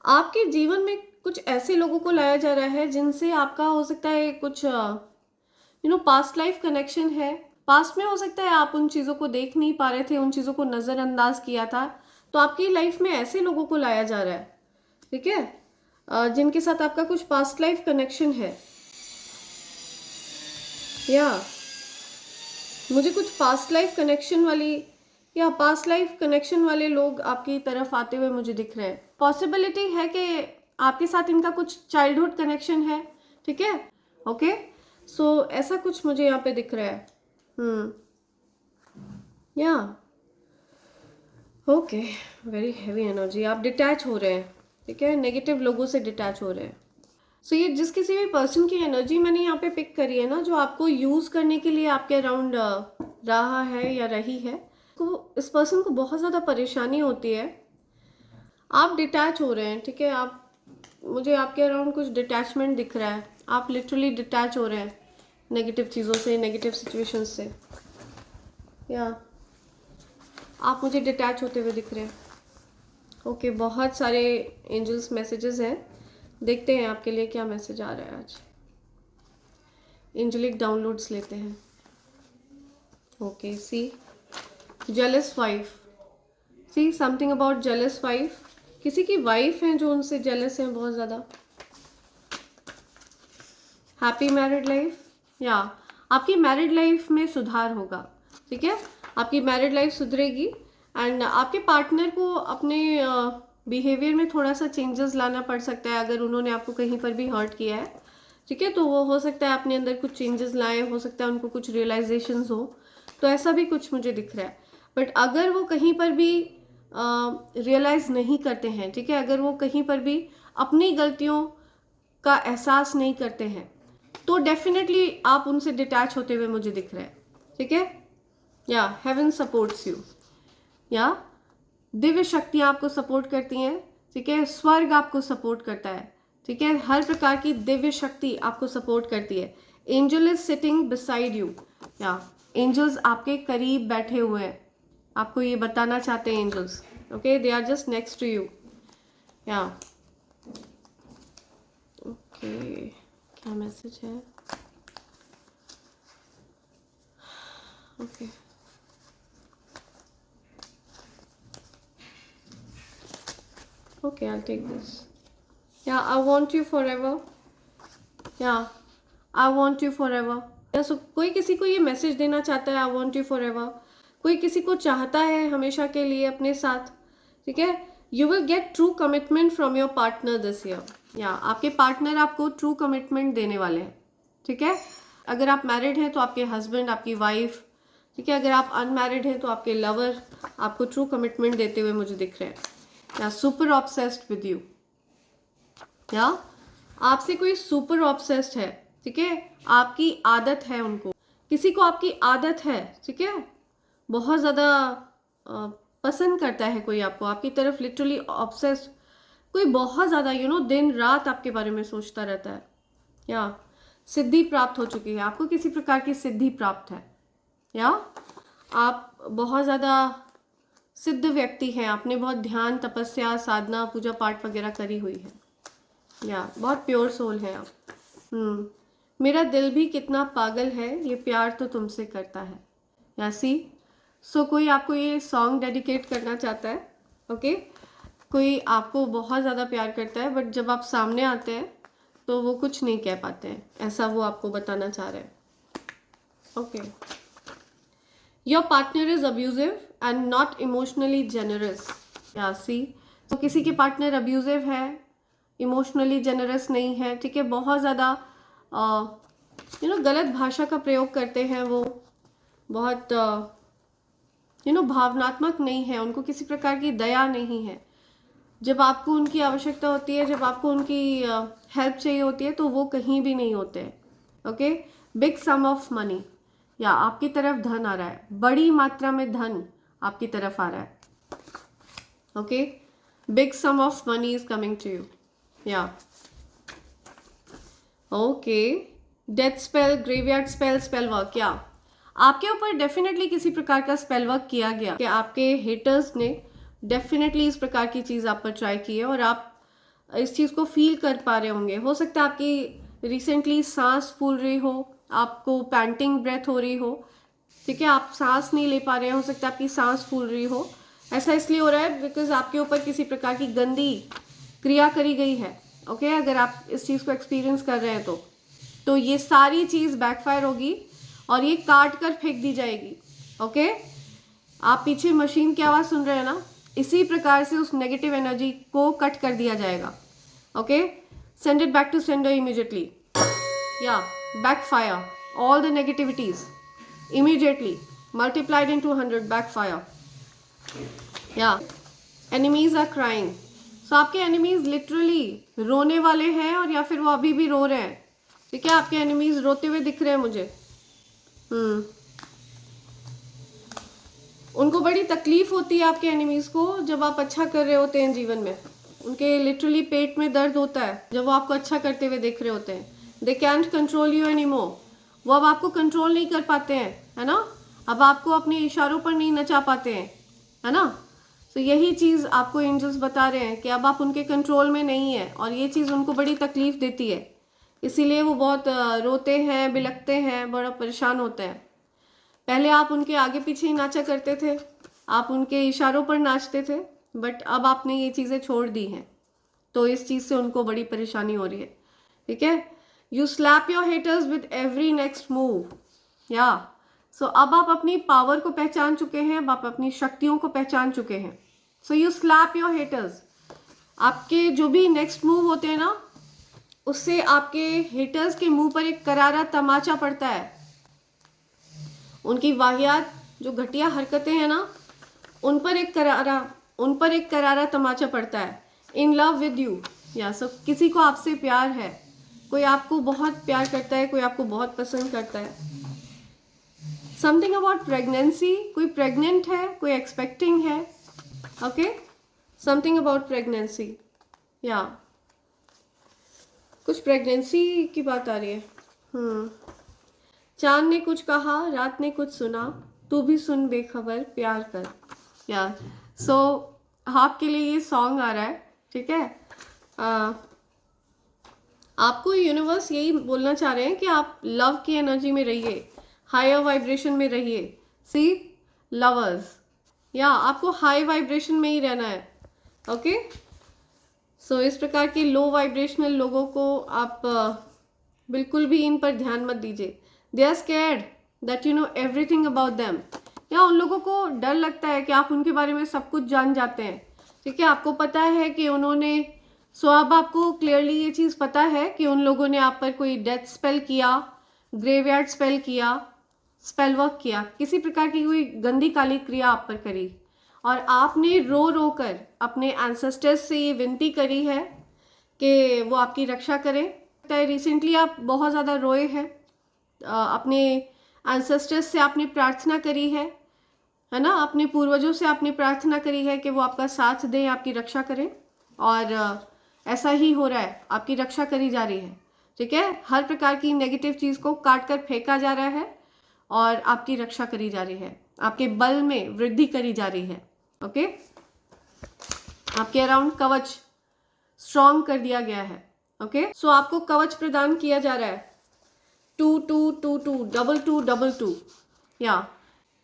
Speaker 1: आपके जीवन में कुछ ऐसे लोगों को लाया जा रहा है जिनसे आपका हो सकता है कुछ पास्ट लाइफ कनेक्शन है। पास्ट में हो सकता है आप उन चीज़ों को देख नहीं पा रहे थे, उन चीज़ों को नज़रअंदाज किया था। तो आपकी लाइफ में ऐसे लोगों को लाया जा रहा है, ठीक है, जिनके साथ आपका कुछ पास्ट लाइफ कनेक्शन है, या मुझे कुछ पास्ट लाइफ कनेक्शन वाली या पास्ट लाइफ कनेक्शन वाले लोग आपकी तरफ आते हुए मुझे दिख रहे हैं। पॉसिबिलिटी है कि आपके साथ इनका कुछ चाइल्डहुड कनेक्शन है, ठीक है, ओके। सो ऐसा कुछ मुझे यहाँ पे दिख रहा है, या ओके। Very heavy energy. आप डिटैच हो रहे हैं, ठीक है, नेगेटिव लोगों से डिटैच हो रहे हैं। सो ये जिस किसी भी पर्सन की एनर्जी मैंने यहाँ पे पिक करी है ना, जो आपको यूज़ करने के लिए आपके अराउंड रहा है या रही है, तो इस पर्सन को बहुत ज़्यादा परेशानी होती है। आप डिटैच हो रहे हैं, ठीक है। मुझे आपके अराउंड कुछ डिटैचमेंट दिख रहा है। आप लिटरली डिटैच हो रहे हैं नेगेटिव चीज़ों से, नेगेटिव सिचुएशन से, या आप मुझे डिटैच होते हुए दिख रहे हैं, ओके, बहुत सारे एंजल्स मैसेजेस हैं, देखते हैं आपके लिए क्या मैसेज आ रहा है आज। एंजलिक डाउनलोड्स लेते हैं। Okay, see jealous wife, see something about jealous wife. किसी की वाइफ है जो उनसे जेलस है बहुत ज़्यादा। हैप्पी मैरिड लाइफ, या आपकी मैरिड लाइफ में सुधार होगा, ठीक है, आपकी मैरिड लाइफ सुधरेगी। एंड आपके पार्टनर को अपने बिहेवियर में थोड़ा सा चेंजेस लाना पड़ सकता है अगर उन्होंने आपको कहीं पर भी हर्ट किया है, ठीक है, तो वो हो सकता है अपने अंदर कुछ चेंजेस लाएं, हो सकता है उनको कुछ रियलाइजेशंस हो, तो ऐसा भी कुछ मुझे दिख रहा है। बट अगर वो कहीं पर भी रियलाइज़ नहीं करते हैं, ठीक है, अगर वो कहीं पर भी अपनी गलतियों का एहसास नहीं करते हैं, तो डेफिनेटली आप उनसे डिटैच होते हुए मुझे दिख रहा है, ठीक है। या हेवन सपोर्ट्स यू, या दिव्य शक्तियाँ आपको सपोर्ट करती हैं, ठीक है, स्वर्ग आपको सपोर्ट करता है, ठीक है, हर प्रकार की दिव्य शक्ति आपको सपोर्ट करती है। Angel is sitting beside you, या एंजल्स आपके करीब बैठे हुए हैं, आपको ये बताना चाहते हैं angels, okay, they are just next to you. या ओके, क्या मैसेज है? Okay, okay, I'll take this. Yeah, I want you forever. Yeah, I want you forever. Yeah, so कोई किसी को ये मैसेज देना चाहता है, I want you forever. कोई किसी को चाहता है हमेशा के लिए अपने साथ, ठीक है। You will get true commitment from your partner this year. या आपके पार्टनर आपको ट्रू कमिटमेंट देने वाले हैं, ठीक है। अगर आप मैरिड हैं तो आपके हस्बैंड, आपकी वाइफ, ठीक है, अगर आप अनमैरिड हैं तो आपके लवर आपको ट्रू कमिटमेंट देते हुए मुझे दिख रहे हैं। या सुपर ऑब्सेस्ड विद यू, या आपसे कोई सुपर ऑब्सेस्ड है, ठीक है, आपकी आदत है उनको, किसी को आपकी आदत है, ठीक है, बहुत ज़्यादा पसंद करता है कोई आपको, आपकी तरफ लिटरली ऑब्सेस्ड, कोई बहुत ज़्यादा दिन रात आपके बारे में सोचता रहता है। या सिद्धि प्राप्त हो चुकी है, आपको किसी प्रकार की सिद्धि प्राप्त है, या आप बहुत ज़्यादा सिद्ध व्यक्ति हैं, आपने बहुत ध्यान, तपस्या, साधना, पूजा पाठ वगैरह करी हुई है, या बहुत प्योर सोल है आप। मेरा दिल भी कितना पागल है, ये प्यार तो तुमसे करता है। या सी, सो कोई आपको ये सॉन्ग डेडिकेट करना चाहता है, ओके, कोई आपको बहुत ज़्यादा प्यार करता है, बट जब आप सामने आते हैं तो वो कुछ नहीं कह पाते हैं, ऐसा वो आपको बताना चाह रहे हैं, okay. Your partner is abusive and not emotionally generous. या सी, तो किसी के पार्टनर अब्यूजिव है, इमोशनली जेनरस नहीं है, ठीक है, बहुत ज़्यादा गलत भाषा का प्रयोग करते हैं, वो बहुत भावनात्मक नहीं है, उनको किसी प्रकार की दया नहीं है। जब आपको उनकी आवश्यकता होती है, जब आपको उनकी हेल्प चाहिए होती है, तो वो कहीं भी नहीं होते हैं, okay. Big sum of money, या आपकी तरफ धन आ रहा है, बड़ी मात्रा में धन आपकी तरफ आ रहा है, okay. Big sum of money is coming to you, या okay. Death spell, graveyard spell, spell work, या आपके ऊपर डेफिनेटली किसी प्रकार का स्पेल वर्क किया गया, कि आपके हेटर्स ने डेफिनेटली इस प्रकार की चीज़ आप पर ट्राई की है, और आप इस चीज़ को फील कर पा रहे होंगे। हो सकता है आपकी रिसेंटली सांस फूल रही हो, आपको पैंटिंग ब्रेथ हो रही हो, ठीक है, आप सांस नहीं ले पा रहे हैं, हो सकता है आपकी सांस फूल रही हो। ऐसा इसलिए हो रहा है बिकॉज आपके ऊपर किसी प्रकार की गंदी क्रिया करी गई है, ओके। अगर आप इस चीज़ को एक्सपीरियंस कर रहे हैं तो ये सारी चीज़ बैकफायर होगी और ये काट कर फेंक दी जाएगी, ओके। आप पीछे मशीन की आवाज़ सुन रहे हैं ना, इसी प्रकार से उस नेगेटिव एनर्जी को कट कर दिया जाएगा, okay. Send it back to sender immediately, या backfire all the negativities immediately multiplied into 100, backfire. या एनिमीज आर क्राइंग, सो आपके एनिमीज लिटरली रोने वाले हैं, और या फिर वो अभी भी रो रहे हैं, ठीक है, आपके एनिमीज रोते हुए दिख रहे हैं मुझे। उनको बड़ी तकलीफ होती है आपके एनिमीज को जब आप अच्छा कर रहे होते हैं जीवन में, उनके लिटरली पेट में दर्द होता है जब वो आपको अच्छा करते हुए देख रहे होते हैं। They can't control you any more, वो अब आपको कंट्रोल नहीं कर पाते हैं, है ना, अब आपको अपने इशारों पर नहीं नचा पाते हैं, है ना। तो यही चीज़ आपको एंजल्स बता रहे हैं कि अब आप उनके कंट्रोल में नहीं है और ये चीज़ उनको बड़ी तकलीफ़ देती है, इसीलिए वो बहुत रोते हैं, बिलखते हैं, बड़ा परेशान होते हैं। पहले आप उनके आगे पीछे ही नाचा करते थे, आप उनके इशारों पर नाचते थे, बट अब आपने ये चीज़ें छोड़ दी हैं, तो इस चीज़ से उनको बड़ी परेशानी हो रही है। ठीक है, you slab your haters with every next move. या सो अब आप अपनी पावर को पहचान चुके हैं, अब आप अपनी शक्तियों को पहचान चुके हैं। So you slab your haters. आपके जो भी नेक्स्ट मूव होते हैं ना, उससे आपके हेटर्स के मुंह पर एक करारा तमाचा पड़ता है। उनकी वाहियात जो घटिया हरकतें हैं ना, उन पर एक करारा तमाचा पड़ता है। In love with you. या सो किसी को आपसे प्यार है, कोई आपको बहुत प्यार करता है, कोई आपको बहुत पसंद करता है। समथिंग अबाउट प्रेगनेंसी, कोई प्रेग्नेंट है, कोई एक्सपेक्टिंग है। ओके, समथिंग अबाउट प्रेगनेंसी, या कुछ प्रेगनेंसी की बात आ रही है। चांद ने कुछ कहा, रात ने कुछ सुना, तू भी सुन बेखबर प्यार कर। या सो आपके लिए ये सॉन्ग आ रहा है। ठीक है, आपको यूनिवर्स यही बोलना चाह रहे हैं कि आप लव की एनर्जी में रहिए, हायर वाइब्रेशन में रहिए। सी लवर्स, या आपको हाई वाइब्रेशन में ही रहना है। ओके, सो इस प्रकार के लो वाइब्रेशनल लोगों को आप बिल्कुल भी इन पर ध्यान मत दीजिए। They are scared that you know everything about them. या उन लोगों को डर लगता है कि आप उनके बारे में सब कुछ जान जाते हैं। ठीक है, आपको पता है कि उन्होंने अब आपको क्लियरली ये चीज़ पता है कि उन लोगों ने आप पर कोई डेथ स्पेल किया, ग्रेवयार्ड स्पेल किया, स्पेल वर्क किया, किसी प्रकार की कोई गंदी काली क्रिया आप पर करी, और आपने रो रो कर अपने एंसेस्टर्स से ये विनती करी है कि वो आपकी रक्षा करें। रिसेंटली आप बहुत ज़्यादा रोए हैं, अपने एंसेस्टर्स से आपने प्रार्थना करी है ना, अपने पूर्वजों से आपने प्रार्थना करी है कि वो आपका साथ दें, आपकी रक्षा करें, और ऐसा ही हो रहा है, आपकी रक्षा करी जा रही है। ठीक है, हर प्रकार की नेगेटिव चीज़ को काट कर फेंका जा रहा है और आपकी रक्षा करी जा रही है, आपके बल में वृद्धि करी जा रही है। ओके, आपके अराउंड कवच स्ट्रॉन्ग कर दिया गया है। ओके, सो आपको कवच प्रदान किया जा रहा है। 2222 2222।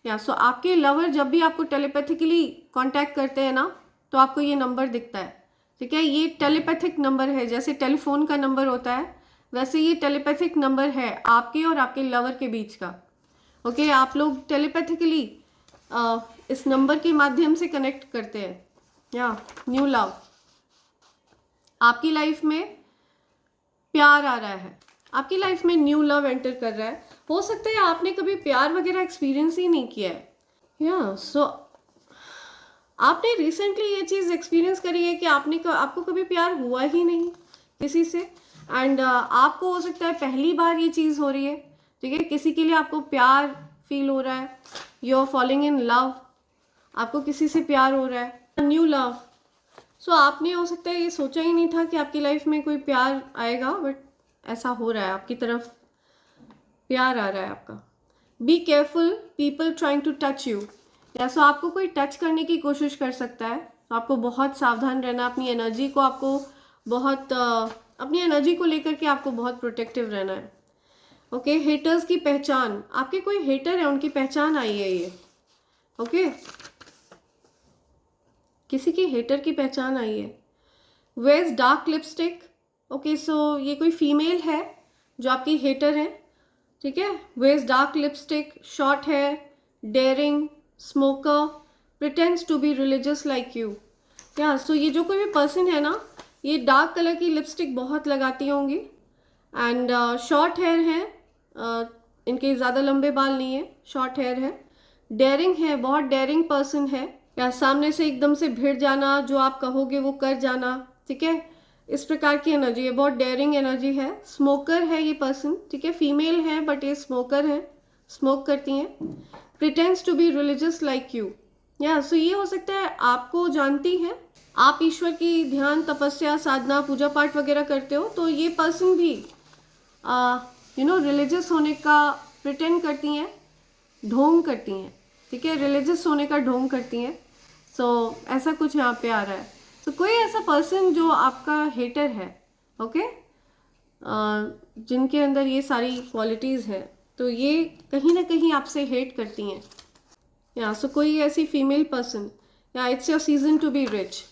Speaker 1: या सो आपके लवर जब भी आपको टेलीपैथिकली कांटेक्ट करते हैं ना, तो आपको ये नंबर दिखता है। ठीक है, ये टेलीपैथिक नंबर है, जैसे टेलीफोन का नंबर होता है वैसे ये टेलीपैथिक नंबर है आपके और आपके लवर के बीच का। ओके, आप लोग टेलीपैथिकली इस नंबर के माध्यम से कनेक्ट करते हैं। या न्यू लव, आपकी लाइफ में प्यार आ रहा है, आपकी लाइफ में न्यू लव एंटर कर रहा है। हो सकता है आपने कभी प्यार वगैरह एक्सपीरियंस ही नहीं किया है। या सो आपने रिसेंटली ये चीज़ एक्सपीरियंस करी है कि आपको कभी प्यार हुआ ही नहीं किसी से, एंड आपको हो सकता है पहली बार ये चीज़ हो रही है। ठीक है, किसी के लिए आपको प्यार फील हो रहा है, you are falling in love, आपको किसी से प्यार हो रहा है, न्यू लव। सो आपने हो सकता है ये सोचा ही नहीं था कि आपकी लाइफ में कोई प्यार आएगा, बट ऐसा हो रहा है, आपकी तरफ प्यार आ रहा है आपका। Be careful people trying to touch you. या सो आपको कोई टच करने की कोशिश कर सकता है, तो आपको बहुत सावधान रहना, अपनी एनर्जी को आपको बहुत अपनी एनर्जी को लेकर के आपको बहुत प्रोटेक्टिव रहना है। ओके, हेटर्स की पहचान, आपके कोई हेटर है, उनकी पहचान आई है ये। ओके, किसी की हेटर की पहचान आई है। Wears dark lipstick. Okay, so ये कोई फीमेल है जो आपकी हेटर है। ठीक है, wears dark lipstick, short hair, daring, smoker, pretends to be religious like you. या सो ये जो कोई भी पर्सन है ना, ये डार्क कलर की लिपस्टिक बहुत लगाती होंगी, एंड शॉर्ट हेयर है, इनके ज़्यादा लंबे बाल नहीं है, शॉर्ट हेयर है, डेयरिंग है, बहुत डेयरिंग पर्सन है, या सामने से एकदम से भिड़ जाना, जो आप कहोगे वो कर जाना। ठीक है, इस प्रकार की एनर्जी है, बहुत डेयरिंग एनर्जी है। स्मोकर है ये पर्सन। ठीक है, फीमेल है बट ये स्मोकर है, स्मोक करती हैं। Pretends to be religious like you. या सो ये हो सकता है आपको जानती है, आप ईश्वर की ध्यान, तपस्या, साधना, पूजा पाठ वगैरह करते हो, तो ये पर्सन भी रिलीजियस होने का प्रिटेंड करती हैं, ढोंग करती हैं। ठीक है, रिलीजियस होने का ढोंग करती हैं। ऐसा कुछ यहाँ पे आ रहा है। कोई ऐसा पर्सन जो आपका हेटर है, ओके, जिनके अंदर ये सारी क्वालिटीज़ है, तो ये कहीं ना कहीं आपसे हेट करती हैं। या कोई ऐसी फीमेल पर्सन, या it's your season to be rich.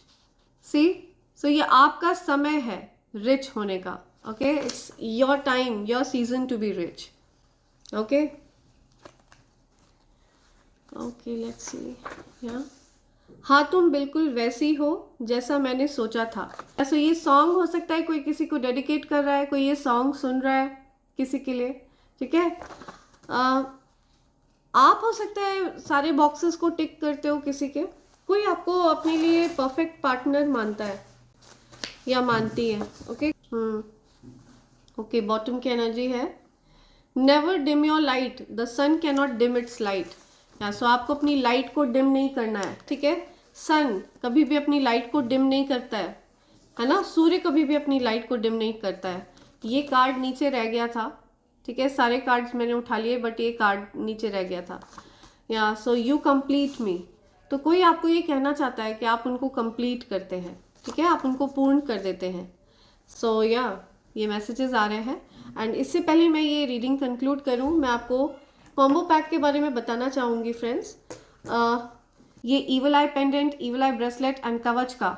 Speaker 1: See, ये आपका समय है रिच होने का। Okay, it's your time, your season to be rich. Okay, let's see. या हाँ, तुम बिल्कुल वैसी हो जैसा मैंने सोचा था। ऐसा ये सॉन्ग हो सकता है, कोई किसी को डेडिकेट कर रहा है, कोई ये सॉन्ग सुन रहा है किसी के लिए, ठीक है। आप हो सकता है सारे बॉक्सेस को टिक करते हो किसी के, कोई आपको अपने लिए परफेक्ट पार्टनर मानता है या मानती है। ओके, ओके, बॉटम की एनर्जी है never dim your light, the sun can not dim its light. So आपको अपनी लाइट को डिम नहीं करना है, ठीक है। सन कभी भी अपनी लाइट को डिम नहीं करता है ना। सूर्य कभी भी अपनी लाइट को डिम नहीं करता है। ये कार्ड नीचे रह गया था, ठीक है। सारे कार्ड्स मैंने उठा लिए, बट ये कार्ड नीचे रह गया था। या सो यू कंप्लीट मी, तो कोई आपको ये कहना चाहता है कि आप उनको कंप्लीट करते हैं, ठीक है, आप उनको पूर्ण कर देते हैं। सो ये मैसेजेस आ रहे हैं। एंड इससे पहले मैं ये रीडिंग कंक्लूड करूं, मैं आपको कॉम्बो पैक के बारे में बताना चाहूँगी फ्रेंड्स। ये evil I pendant, evil I bracelet and कवच का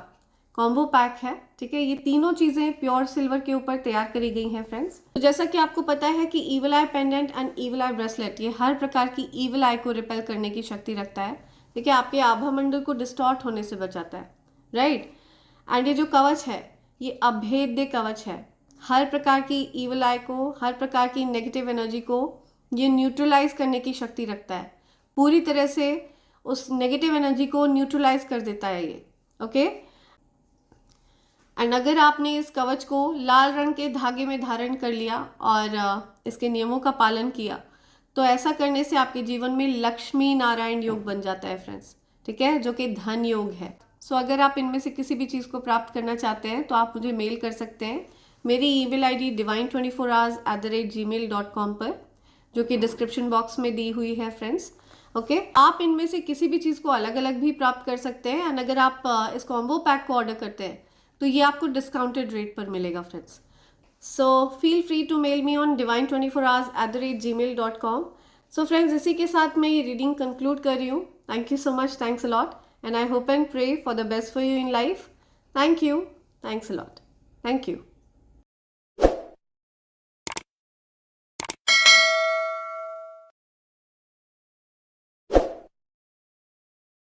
Speaker 1: कॉम्बो पैक है, ठीक है। ये तीनों चीज़ें प्योर सिल्वर के ऊपर तैयार करी गई हैं फ्रेंड्स। तो जैसा कि आपको पता है कि evil I pendant and evil I bracelet ये हर प्रकार की ईवल आई को रिपेल करने की शक्ति रखता है, ठीक है। आपके आभा मंडल को डिस्टॉर्ट होने से बचाता है, राइट। एंड ये जो कवच है ये अभेद्य कवच है, हर प्रकार की ईवल आई को, हर प्रकार की नेगेटिव एनर्जी को ये न्यूट्रलाइज करने की शक्ति रखता है, पूरी तरह से उस नेगेटिव एनर्जी को न्यूट्रलाइज कर देता है ये, ओके। एंड अगर आपने इस कवच को लाल रंग के धागे में धारण कर लिया और इसके नियमों का पालन किया, तो ऐसा करने से आपके जीवन में लक्ष्मी नारायण योग बन जाता है फ्रेंड्स, ठीक है, जो कि धन योग है। सो अगर आप इनमें से किसी भी चीज़ को प्राप्त करना चाहते हैं तो आप मुझे मेल कर सकते हैं मेरी ईमेल ID divine24hours@gmail.com पर, जो कि डिस्क्रिप्शन बॉक्स में दी हुई है फ्रेंड्स, ओके। आप इनमें से किसी भी चीज़ को अलग अलग भी प्राप्त कर सकते हैं। एंड अगर आप इस कॉम्बो पैक को ऑर्डर करते हैं तो ये आपको डिस्काउंटेड रेट पर मिलेगा friends. So feel free to mail me on divine24hours@gmail.com। So friends, इसी के साथ मैं ये रीडिंग कंक्लूड कर रही हूँ। Thank you so much, thanks a lot, and I hope and pray for the best for you in life. Thank you, thanks a lot, thank you.